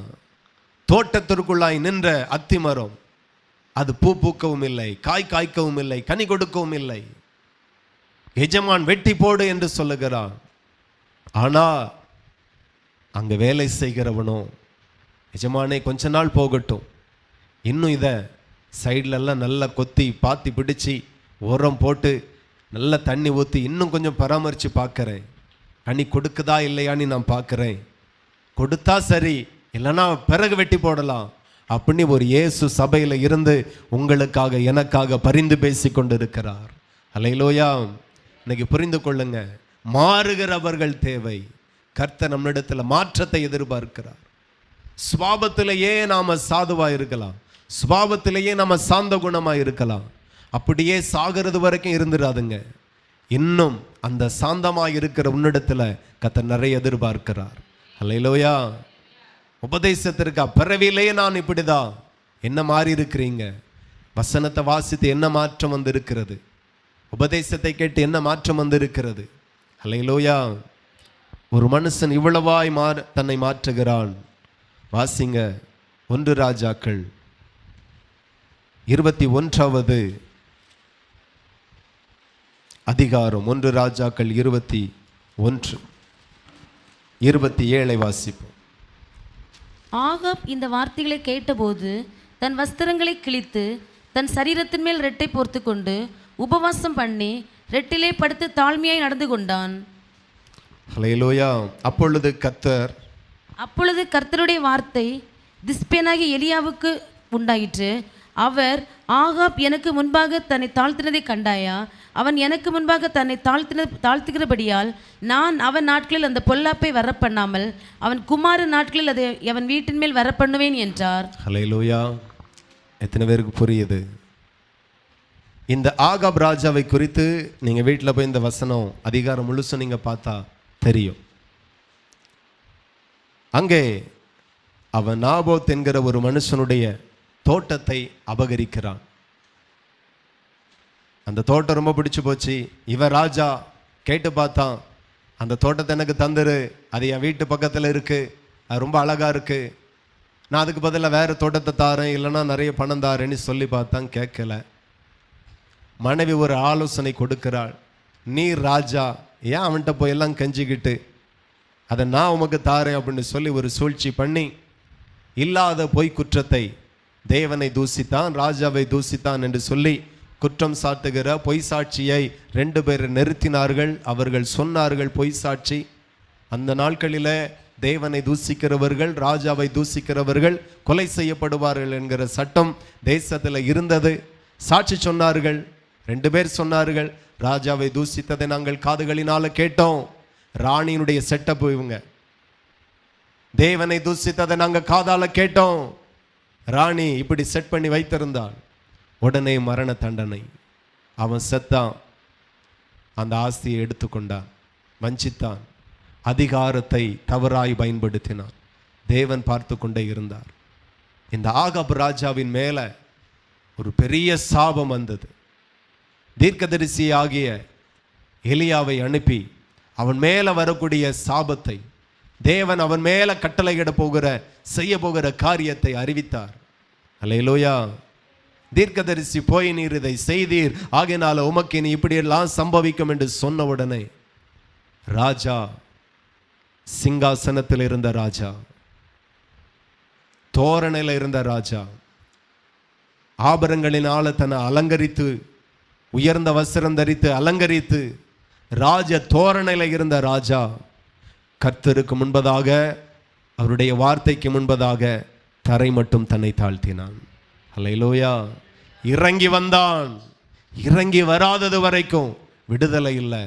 தோட்டத்திற்குள்ளாய் நின்ற அத்திமரம் அது பூ பூக்கவும் இல்லை, காய் காய்க்கவும் இல்லை, கனி கொடுக்கவும் இல்லை. எஜமான் வெட்டி போடு என்று சொல்லுகிறான். ஆனா அங்க வேலை செய்கிறவனோ, எஜமானே கொஞ்ச நாள் போகட்டும், இன்னும் இதை சைட்லெல்லாம் நல்லா கொத்தி பாத்தி பிடிச்சி உரம் போட்டு நல்லா தண்ணி ஊற்றி இன்னும் கொஞ்சம் பராமரித்து பார்க்குறேன், கனி கொடுக்குதா இல்லையான்னு நான் பார்க்குறேன். கொடுத்தா சரி, இல்லைன்னா பிறகு வெட்டி போடலாம் அப்படின்னு ஒரு இயேசு சபையில் இருந்து உங்களுக்காக எனக்காக பரிந்து பேசி கொண்டு இருக்கிறார். அல்லேலூயா. இன்னைக்கு புரிந்து கொள்ளுங்க, மாறுகிறவர்கள் தேவை. கர்த்தர் நம்மிடத்தில் மாற்றத்தை எதிர்பார்க்கிறார். சுபாவத்திலேயே நாம் சாதுவாக இருக்கலாம், சுபாவத்திலேயே நாம் சாந்த குணமாக இருக்கலாம். அப்படியே சாகிறது வரைக்கும் இருந்துடாதுங்க. இன்னும் அந்த சாந்தமாக இருக்கிற உன்னிடத்தில் கர்த்தர் நிறைய எதிர்பார்க்கிறார். அல்லேலூயா. உபதேசத்திற்கு பிறவிலேயே நான் இப்படிதான். என்ன மாறி இருக்கிறீங்க? வசனத்தை வாசித்து என்ன மாற்றம் வந்து இருக்கிறது? உபதேசத்தை கேட்டு என்ன மாற்றம் வந்து இருக்கிறது? அல்லேலூயா. ஒரு மனுஷன் இவ்வளவாய் தன்னை மாற்றுகிறான். வாசிங்க 1 ராஜாக்கள் 21வது அதிகாரம். 1 ராஜாக்கள் 21:27 வாசிப்போம். ஆகாப் இந்த வார்த்தைகளை கேட்டபோது தன் வஸ்திரங்களை கிழித்து தன் சரீரத்தின் மேல் ரெட்டை போர்த்து கொண்டு உபவாசம் பண்ணி ரெட்டிலே படுத்து தாழ்மையாய் நடந்து கொண்டான். ஹல்லேலூயா. அப்பொழுது கர்த்தருடைய வார்த்தை திஸ்பேனாகிய எலியாவுக்கு உண்டாயிற்று. அவர், ஆகாப் எனக்கு முன்பாக தன்னை தாழ்த்தினதை கண்டாயா? அவன் எனக்கு முன்பாக தன்னை தாழ்த்துகிறபடியால் நான் அவன் நாட்களில் அந்த பொல்லாப்பை வரப்பண்ணாமல் அவன் குமார நாட்களில் அதை அவன் வீட்டின் மேல் வரப்பண்ணுவேன் என்றார். ஹல்லேலூயா. எத்தனை பேருக்கு புரியுது? இந்த ஆகாப் ராஜாவை குறித்து நீங்கள் வீட்டில் போய் இந்த வசனம் அதிகாரம் முழுசும் நீங்கள் பார்த்தா தெரியும். அங்கே அவன் நாபோத் என்கிற ஒரு மனுஷனுடைய தோட்டத்தை அபகரிக்கிறான். அந்த தோட்டம் ரொம்ப பிடிச்சு போச்சு. இவன் ராஜா கேட்டு பார்த்தான், அந்த தோட்டத்தை எனக்கு தந்துரு, அது என் வீட்டு பக்கத்தில் இருக்கு, அது ரொம்ப அழகா இருக்கு, நான் அதுக்கு பதிலாக வேற தோட்டத்தை தாரேன், இல்லைன்னா நிறைய பணம் தாரேன்னு சொல்லி பார்த்தான். கேட்கல. மனைவி ஒரு ஆலோசனை கொடுக்கிறாள். நீ ராஜா, ஏன் அவன்கிட்ட போய் எல்லாம் கெஞ்சிக்கிட்டு அதை நான் உமக்கு தாரேன் அப்படின்னு சொல்லி ஒரு சூழ்ச்சி பண்ணி இல்லாத பொய் குற்றத்தை தேவனை தூசித்தான், ராஜாவை தூசித்தான் என்று சொல்லி குற்றம் சாட்டுகிற பொய் சாட்சியை 2 பேர் நிறுத்தினார்கள். அவர்கள் சொன்னார்கள் பொய் சாட்சி. அந்த நாட்களில் தேவனை தூசிக்கிறவர்கள், ராஜாவை தூசிக்கிறவர்கள் கொலை செய்யப்படுவார்கள் என்கிற சட்டம் தேசத்தில் இருந்தது. சாட்சி சொன்னார்கள். 2 பேர் சொன்னார்கள், ராஜாவை தூசித்ததை நாங்கள் காதுகளினால கேட்டோம். ராணியினுடைய செட்டப் இவங்க. தேவனை தூசித்ததை நாங்கள் காதால கேட்டோம். ராணி இப்படி செட் பண்ணி வைத்திருந்தாள். உடனே மரண தண்டனை. அவன் செத்தான். அந்த ஆஸ்தியை எடுத்துக்கொண்டான், வஞ்சித்தான், அதிகாரத்தை தவறாய் பயன்படுத்தினான். தேவன் பார்த்து கொண்டே இருந்தார். இந்த ஆகாப் ராஜாவின் மேல ஒரு பெரிய சாபம் வந்தது. தீர்க்கதரிசி ஆகிய எலியாவை அனுப்பி அவன் மேல வரக்கூடிய சாபத்தை தேவன் அவன் மேல கட்டளையிட போகிற செய்ய போகிற காரியத்தை அறிவித்தார். அல்லேலூயா. தீர்க்கதரிசி போய் நீர் இதை செய்தீர், ஆகையினால உமக்கு நீ இப்படியெல்லாம் சம்பவிக்கும் என்று சொன்ன உடனே ராஜா, சிங்காசனத்தில் இருந்த ராஜா, தோரணையில் இருந்த ராஜா, ஆபரணங்களினால தன்னை அலங்கரித்து, உயர்ந்த வஸ்திரம் தரித்து அலங்கரித்து ராஜ தோரணையில் இருந்த ராஜா கர்த்தருக்கு முன்பதாக, அவருடைய வார்த்தைக்கு முன்பதாக தரை மட்டும் தன்னை தாழ்த்தினான். அல்லேலூயா. இறங்கி வந்தான். இறங்கி வராதது வரைக்கும் விடுதலை இல்லை.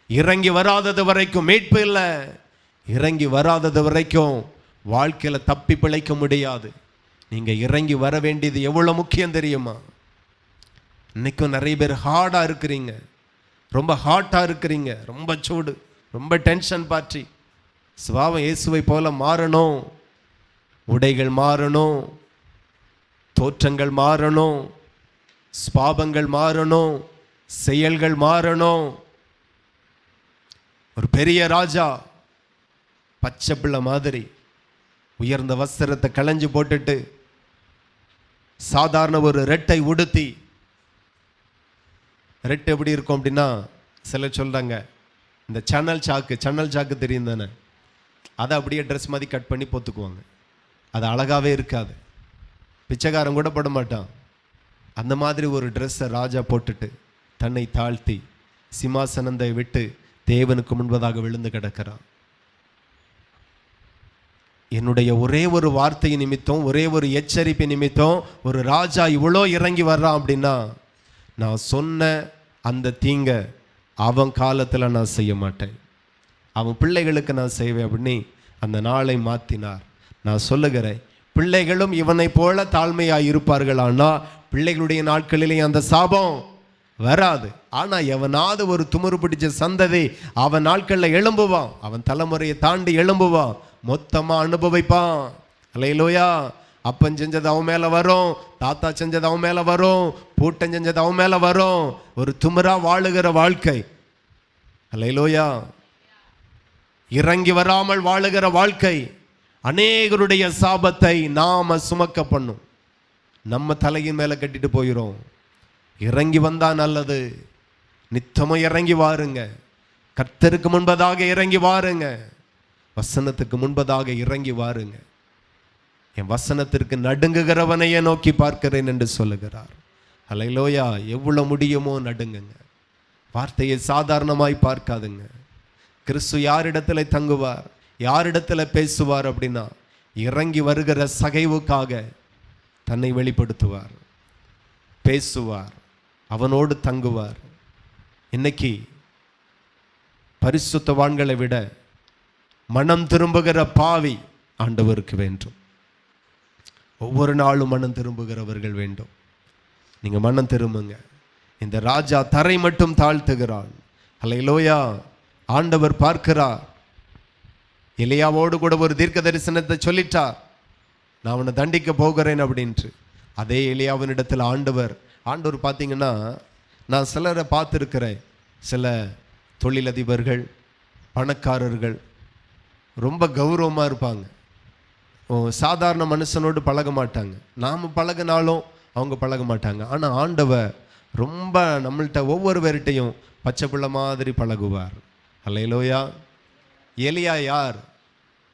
இறங்கி வராதது வரைக்கும் மீட்பு இல்லை. இறங்கி வராதது வரைக்கும் வாழ்க்கையில தப்பி பிழைக்க முடியாது. நீங்க இறங்கி வர வேண்டியது எவ்வளவு முக்கியம் தெரியுமா? இன்னைக்கும் நிறைய பேர் ஹார்டா இருக்கிறீங்க, ரொம்ப ஹாட்டா இருக்கிறீங்க, ரொம்ப சூடு, ரொம்ப டென்ஷன் பார்ட்டி. சுபாவம் இயேசுவை போல மாறணும். உடைகள் மாறணும், தோற்றங்கள் மாறணும், ஸ்பாபங்கள் மாறணும், செயல்கள் மாறணும். ஒரு பெரிய ராஜா பச்சை பிள்ளை மாதிரி உயர்ந்த வஸ்திரத்தை களைஞ்சு போட்டுட்டு சாதாரண ஒரு ரெட்டை உடுத்தி, ரெட்டு எப்படி இருக்கும் அப்படின்னா, சிலர் சொல்றாங்க இந்த சன்னல் சாக்கு தெரியும் தானே, அதை அப்படியே ட்ரெஸ் மாதிரி கட் பண்ணி போத்துக்குவாங்க. அது அழகாவே இருக்காது, பிச்சைக்காரன் கூட போட மாட்டான். அந்த மாதிரி ஒரு ட்ரெஸ்ஸை ராஜா போட்டுட்டு தன்னை தாழ்த்தி சிம்மாசனத்தை விட்டு தேவனுக்கு முன்பதாக விழுந்து கிடக்கிறான். என்னுடைய ஒரே ஒரு வார்த்தை நிமித்தம், ஒரே ஒரு எச்சரிப்பு நிமித்தம் ஒரு ராஜா இவ்வளோ இறங்கி வர்றான் அப்படின்னா, நான் சொன்ன அந்த தீங்க அவன் காலத்தில் நான் செய்ய மாட்டேன், அவன் பிள்ளைகளுக்கு நான் செய்வேன் அப்படின்னு அந்த நாளை மாற்றினார். நான் சொல்லுகிறேன், பிள்ளைகளும் இவனை போல தாழ்மையாக இருப்பார்கள். ஆனால் பிள்ளைகளுடைய நாட்களிலே அந்த சாபம் வராது. ஆனால் எவனாவது ஒரு துமுறு பிடிச்ச சந்ததி அவன் நாட்களில் எழும்புவான், அவன் தலைமுறையை தாண்டி எழும்புவான், மொத்தமாக அனுபவிப்பான். அல்லேலூயா. அப்பன் செஞ்சது அவன் மேலே வரும், தாத்தா செஞ்சது அவன் மேலே வரும், பூட்டன் செஞ்சது அவன் மேலே வரும். ஒரு துமுறா வாழுகிற வாழ்க்கை. அல்லேலூயா. இறங்கி வராமல் வாழுகிற வாழ்க்கை அநேகருடைய சாபத்தை நாம சுமக்க பண்ணும். நம்ம தலையின் மேலே கட்டிட்டு போயிடும். இறங்கி வந்தா நல்லது. நித்தமும் இறங்கி வாருங்க. கர்த்தருக்கு முன்பதாக இறங்கி வாருங்க. வசனத்துக்கு முன்பதாக இறங்கி வாருங்க. என் வசனத்திற்கு நடுங்குகிறவனையே நோக்கி பார்க்கிறேன் என்று சொல்லுகிறார். அல்லேலூயா. எவ்வளவு முடியுமோ நடுங்குங்க. வார்த்தையை சாதாரணமாய் பார்க்காதுங்க. கிறிஸ்து யாரிடத்துல தங்குவார், யாரிடத்துல பேசுவார் அப்படின்னா, இறங்கி வருகிற சகைவுக்காக தன்னை வெளிப்படுத்துவார், பேசுவார், அவனோடு தங்குவார். இன்னைக்கு பரிசுத்தவான்களை விட மனம் திரும்புகிற பாவி ஆண்டவருக்கு வேண்டும். ஒவ்வொரு நாளும் மனம் திரும்புகிறவர்கள் வேண்டும். நீங்க மனம் திரும்புங்க. இந்த ராஜா தரை மட்டும் தாழ்த்துகிறான். அல்லேலூயா. ஆண்டவர் பார்க்கிறார். எலியாவோடு கூட ஒரு தீர்க்க தரிசனத்தை சொல்லிட்டார், நான் அவனை தண்டிக்க போகிறேன் அப்படின்ட்டு. அதே எலியாவினிடத்தில் ஆண்டவர் பார்த்தீங்கன்னா, நான் சிலரை பார்த்துருக்கிறேன். சில தொழிலதிபர்கள், பணக்காரர்கள் ரொம்ப கௌரவமாக இருப்பாங்க. சாதாரண மனுஷனோடு பழக மாட்டாங்க. நாம் பழகினாலும் அவங்க பழக மாட்டாங்க. ஆனால் ஆண்டவர் ரொம்ப நம்மள்கிட்ட ஒவ்வொருவர்கிட்டையும் பச்சை பிள்ளை மாதிரி பழகுவார். அல்லேலூயா. எலியா யார்?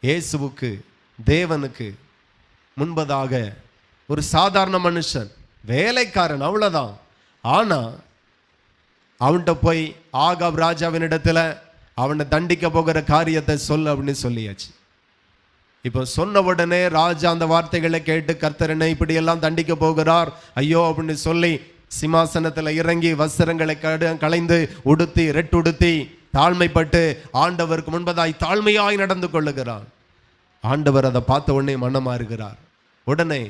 இயேசுவுக்கு, தேவனுக்கு முன்பதாக ஒரு சாதாரண மனுஷன், வேலைக்காரன், அவ்வளோதான். ஆனால் அவன்கிட்ட போய் ஆகாப் ராஜாவினிடத்தில் அவனை தண்டிக்க போகிற காரியத்தை சொல்லு அப்படின்னு சொல்லியாச்சு. இப்போ சொன்ன உடனே ராஜா அந்த வார்த்தைகளை கேட்டு கர்த்தர் என்னை இப்படியெல்லாம் தண்டிக்க போகிறார் ஐயோ அப்படின்னு சொல்லி சிம்மாசனத்தில் இறங்கி வஸ்திரங்களை களைந்து உடுத்தி ரெட்டுடுத்தி தாழ்மைப்பட்டு ஆண்டவருக்கு முன்பதாய் தாழ்மையாய் நடந்து கொள்ளுகிறான். ஆண்டவர் அதை பார்த்த உடனே மனமாறுகிறார். உடனே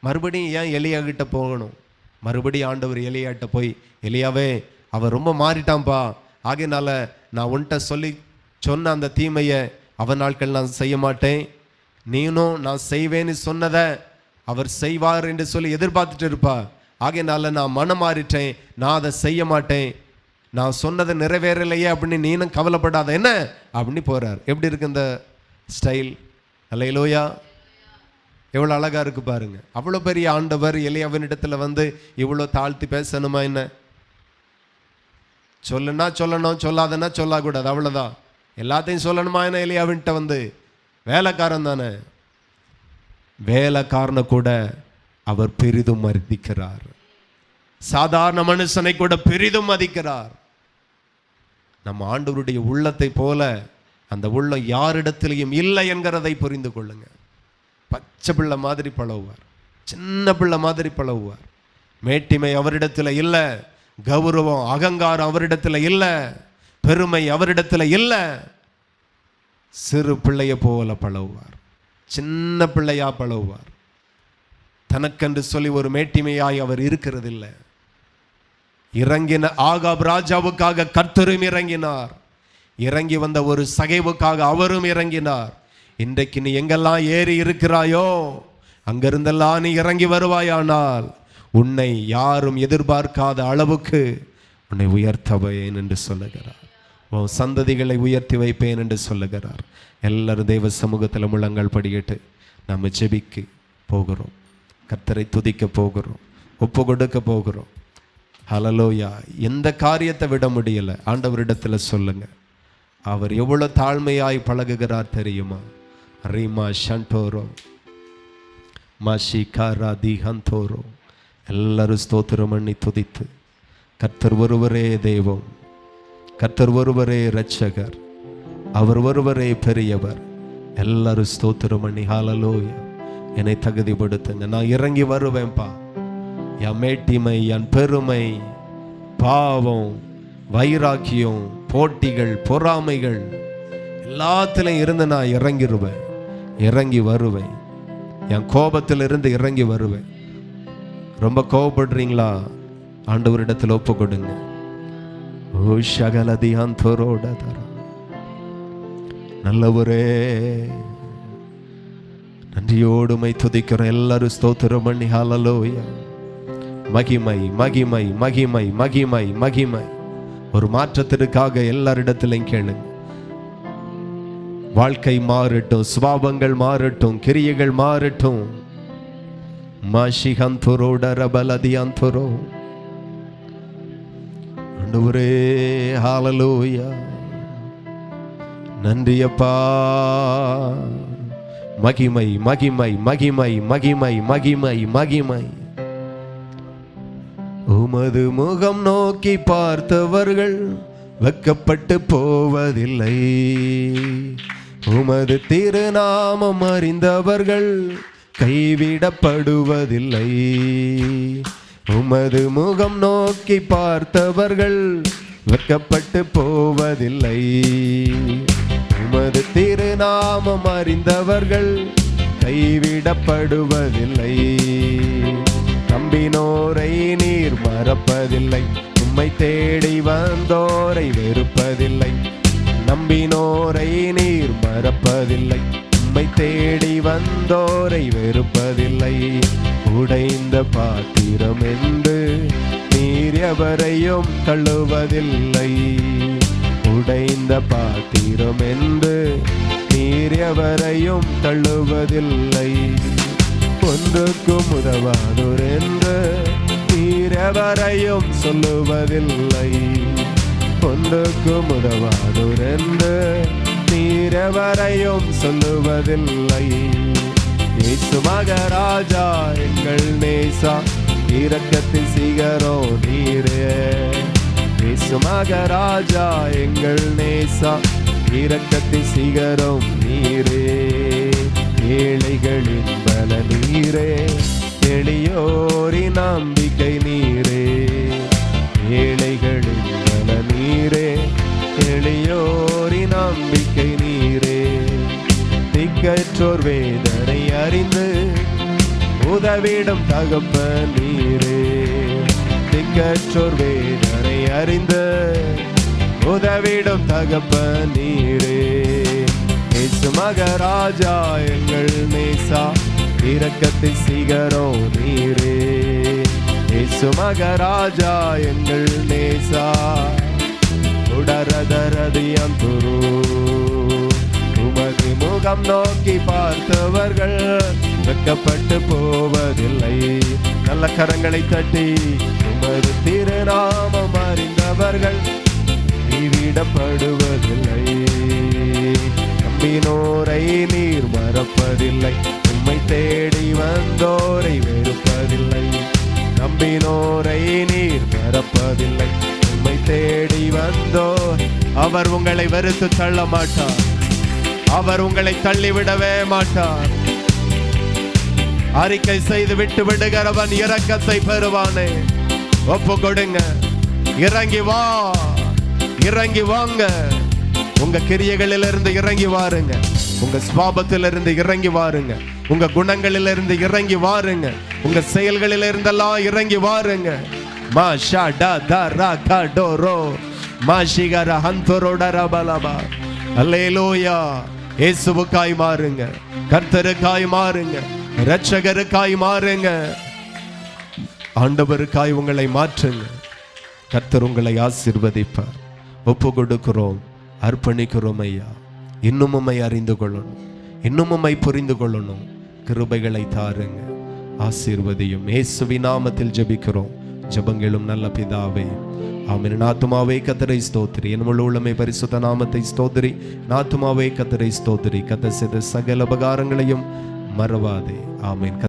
மறுபடியும் ஏன் எலியா கிட்ட போகணும்? மறுபடியும் ஆண்டவர் எலியாட்ட போய், எலியாவே அவன் ரொம்ப மாறிட்டான்ப்பா, ஆகையினால நான் உன்கிட்ட சொல்லி சொன்ன அந்த தீமையை அவன் நாட்கள் நான் செய்ய மாட்டேன், நீனும் நான் செய்வேன்னு சொன்னதை அவர் செய்வார் என்று சொல்லி எதிர்பார்த்துட்டு இருப்பா, ஆகையினால நான் மனம் மாறிட்டேன், நான் அதை செய்ய மாட்டேன், நான் சொன்னதை நிறைவேறலையே அப்படின்னு நீனும் கவலைப்படாத என்ன அப்படின்னு போகிறார். எப்படி இருக்கு இந்த ஸ்டைல்? அல்லேலூயா! எவ்வளோ அழகாக இருக்கு பாருங்க. அவ்வளோ பெரிய ஆண்டவர் எலியாவினிடத்தில் வந்து இவ்வளோ தாழ்த்தி பேசணுமா என்ன? சொல்லுன்னா சொல்லணும், சொல்லாதன்னா சொல்லக்கூடாது, அவ்வளோதான். எல்லாத்தையும் சொல்லணுமா என்ன? எலியாவின்ட்ட வந்து வேலைக்காரன் தானே, வேலைக்காரனை கூட அவர் பெரிதும் மதிக்கிறார். சாதாரண மனுஷனை கூட பெரிதும் மதிக்கிறார். நம்ம ஆண்டவருடைய உள்ளத்தை போல அந்த உள்ளம் யாரிடத்திலையும் இல்லை என்கிறதை புரிந்து கொள்ளுங்க. பச்சை பிள்ளை மாதிரி பழகுவார், சின்ன பிள்ளை மாதிரி பழகுவார். மேட்டிமை அவரிடத்தில் இல்லை, கௌரவம் அகங்காரம் அவரிடத்தில் இல்லை, பெருமை அவரிடத்தில் இல்லை. சிறு பிள்ளைய போல பழகுவார், சின்ன பிள்ளையா பழகுவார். தனக்கென்று சொல்லி ஒரு மேட்டிமையாய் அவர் இருக்கிறது இல்லை. இறங்கின ஆகாப் ராஜாவுக்காக கர்த்தரும் இறங்கினார், இறங்கி வந்த ஒரு சகைவுக்காக அவரும் இறங்கினார். இன்றைக்கு நீ எங்கெல்லாம் ஏறி இருக்கிறாயோ அங்கிருந்தெல்லாம் நீ இறங்கி வருவாயானால் உன்னை யாரும் எதிர்பார்க்காத அளவுக்கு உன்னை உயர்த்தவேன் என்று சொல்லுகிறார். உன் சந்ததிகளை உயர்த்தி வைப்பேன் என்று சொல்லுகிறார். எல்லாரும் தெய்வ சமூகத்தில் முழங்கால் படியிட்டு நம்ம ஜெபிக்க போகிறோம், கர்த்தரை துதிக்க போகிறோம், ஒப்பு கொடுக்க போகிறோம். ஹல்லேலூயா! எந்த காரியத்தை விட முடியல, ஆண்டவரிடத்தில் சொல்லுங்க. அவர் எவ்வளவு தாழ்மையாய் பழகுகிறார் தெரியுமா? ரீமா ஷண்டோரோ மாஷிகாரா திஹந்தோரோ. எல்லாரும் ஸ்தோத்திரம் பண்ணி துதித்து, கர்த்தர் ஒருவரே தெய்வம், கர்த்தர் ஒருவரே இரட்சகர், அவர் ஒருவரே பெரியவர். எல்லாரும் ஸ்தோத்திரம் பண்ணி ஹல்லேலூயா. என்னை தகுதிப்படுத்துங்க, நான் இறங்கி வருவேன்ப்பா. என் மேட்டிமை, என் பெருமை, பாவம், வைராக்கியம், போட்டிகள், பொறாமைகள் எல்லாத்திலையும் இருந்து நான் இறங்கிடுவேன், இறங்கி வருவேன். என் கோபத்தில் இருந்து இறங்கி வருவேன். ரொம்ப கோபப்படுறீங்களா? ஆண்டவரிடத்தில் ஒப்பு கொடுங்க. ஓ ஷகலதியாந்தோரோட தர நல்லவரே, நன்றியோடுமை துதிக்கிறோம். எல்லாரும் ஸ்தோத்திரம் பண்ணி ஹல்லேலூயா. மகிமை மகிமை மகிமை மகிமை மகிமை. ஒரு மாற்றத்திற்காக எல்லாரிடத்திலையும் கேளுங்க. வாழ்க்கை மாறட்டும், சுபாவங்கள் மாறட்டும், கிரியைகள் மாறட்டும். மாஷிகந்தோரோட ரபலதியாந்தோரோ. ஆண்டவரே ஹல்லேலூயா, நன்றியப்பா. மகிமை மகிமை மகிமை மகிமை மகிமை மகிமை. உமது முகம் நோக்கி பார்த்தவர்கள் வெட்கப்பட்டு போவதில்லை, உமது திருநாமம் அறிந்தவர்கள் கைவிடப்படுவதில்லை. உமது முகம் நோக்கி பார்த்தவர்கள் வெட்கப்பட்டு போவதில்லை, உமது திருநாமம் அறிந்தவர்கள் கைவிடப்படுவதில்லை. நம்பினோரை நீர் மறப்பதில்லை, உம்மை தேடி வந்தோரை வெறுப்பதில்லை. நம்பினோரை நீர் மறப்பதில்லை, உம்மை தேடி வந்தோரை வெறுப்பதில்லை. உடைந்த பாத்திரம் என்று நீர் எவரையும் தள்ளுவதில்லை, உடைந்த பாத்திரம் என்று நீர் எவரையும் தள்ளுவதில்லை. ஒன்றுக்கும் உதவாதோர் என்று நீர் எவரையும் சொல்லுவதில்லை, ஒன்றுக்கும் உதவாதோர் என்று நீர் எவரையும் சொல்லுவதில்லை. இயேசு மகராஜா எங்கள் நேசா, இரக்கத்தின் சிகரம் நீரே. இயேசு மகராஜா எங்கள் நேசா, இரக்கத்தின் சிகரம் நீரே. ஏழைகளின் பல நீரே, எளியோரின் நம்பிக்கை நீரே. ஏழைகளின் பல நீரே, எளியோரின் நம்பிக்கை நீரே. திக்கற்றோர் வேதனை அறிந்து உதவிடும் தகப்பன் நீரே. திக்கற்றோர் வேதனை அறிந்து உதவிடும் தகப்பன் நீரே. இயேசு மகராஜா எங்கள் நேசா, இரக்கத்தின் சிகரம் நீரே. இயேசு மகராஜா எங்கள் நேசா, உடரதரதியம் துரு. உமது முகம் நோக்கி பார்த்தவர்கள் வெட்கப்பட்டு போவதில்லை. நல்ல கரங்களை தட்டி உமது திருநாமம் அறிந்தவர்கள் கைவிடப்படுவதில்லை. நம்பினோரை நீர் மறப்பதில்லை, உம்மை தேடி வந்தோரை வெறுப்பதில்லை. நம்பினோரை நீர் மறப்பதில்லை, உம்மை தேடி வந்தோர். அவர் உங்களை வெறுத்து தள்ள மாட்டார், அவர் உங்களை தள்ளிவிடவே மாட்டார். அறிக்கை செய்து விட்டு விடுகிறவன் இரக்கத்தை பெறுவானே. ஒப்பு கொடுங்க, இறங்கி வா, இறங்கி வாங்க. உங்க கிரியைகளிலிருந்து இறங்கி வாருங்க, உங்க ஸ்வாபத்திலிருந்து இறங்கி வாருங்க, உங்க குணங்களிலிருந்து இறங்கி வாருங்க, உங்க செயல்களிலிருந்தெல்லாம் இறங்கி வாருங்க. மாஷா டா தா ரா கா டோரோ மாஷிகர ஹந்தரோடரபலபா. அல்லேலூயா. இயேசுவுக்காய் மாறுங்க, கர்த்தருக்காய் மாறுங்க, இரட்சகருக்காய் மாறுங்க. ஆண்டவருக்காய் உங்களை மாற்றுங்க. கர்த்தர் உங்களை ஆசீர்வதிப்பார். ஒப்பு கொடுக்கிறோம், அர்ப்பணிக்கிறோம் ஐயா. இன்னும் உம்மை அறிந்து கொள்ளணும், இன்னும் உம்மை புரிந்து கொள்ளணும். கிருபைகளை தாருங்க, ஆசீர்வதியும். இயேசுவின் நாமத்தில் ஜெபிக்கிறோம், ஜெபங்களும் நல்ல பிதாவே, ஆமென். ஆத்துமாவே கர்த்தரை ஸ்தோத்திரி, என் முழு உள்ளமே பரிசுத்த நாமத்தை ஸ்தோத்திரி. ஆத்துமாவே கர்த்தரை ஸ்தோத்திரி, கர்த்தர் செய்த சகல உபகாரங்களையும் மறவாதே. ஆமென்.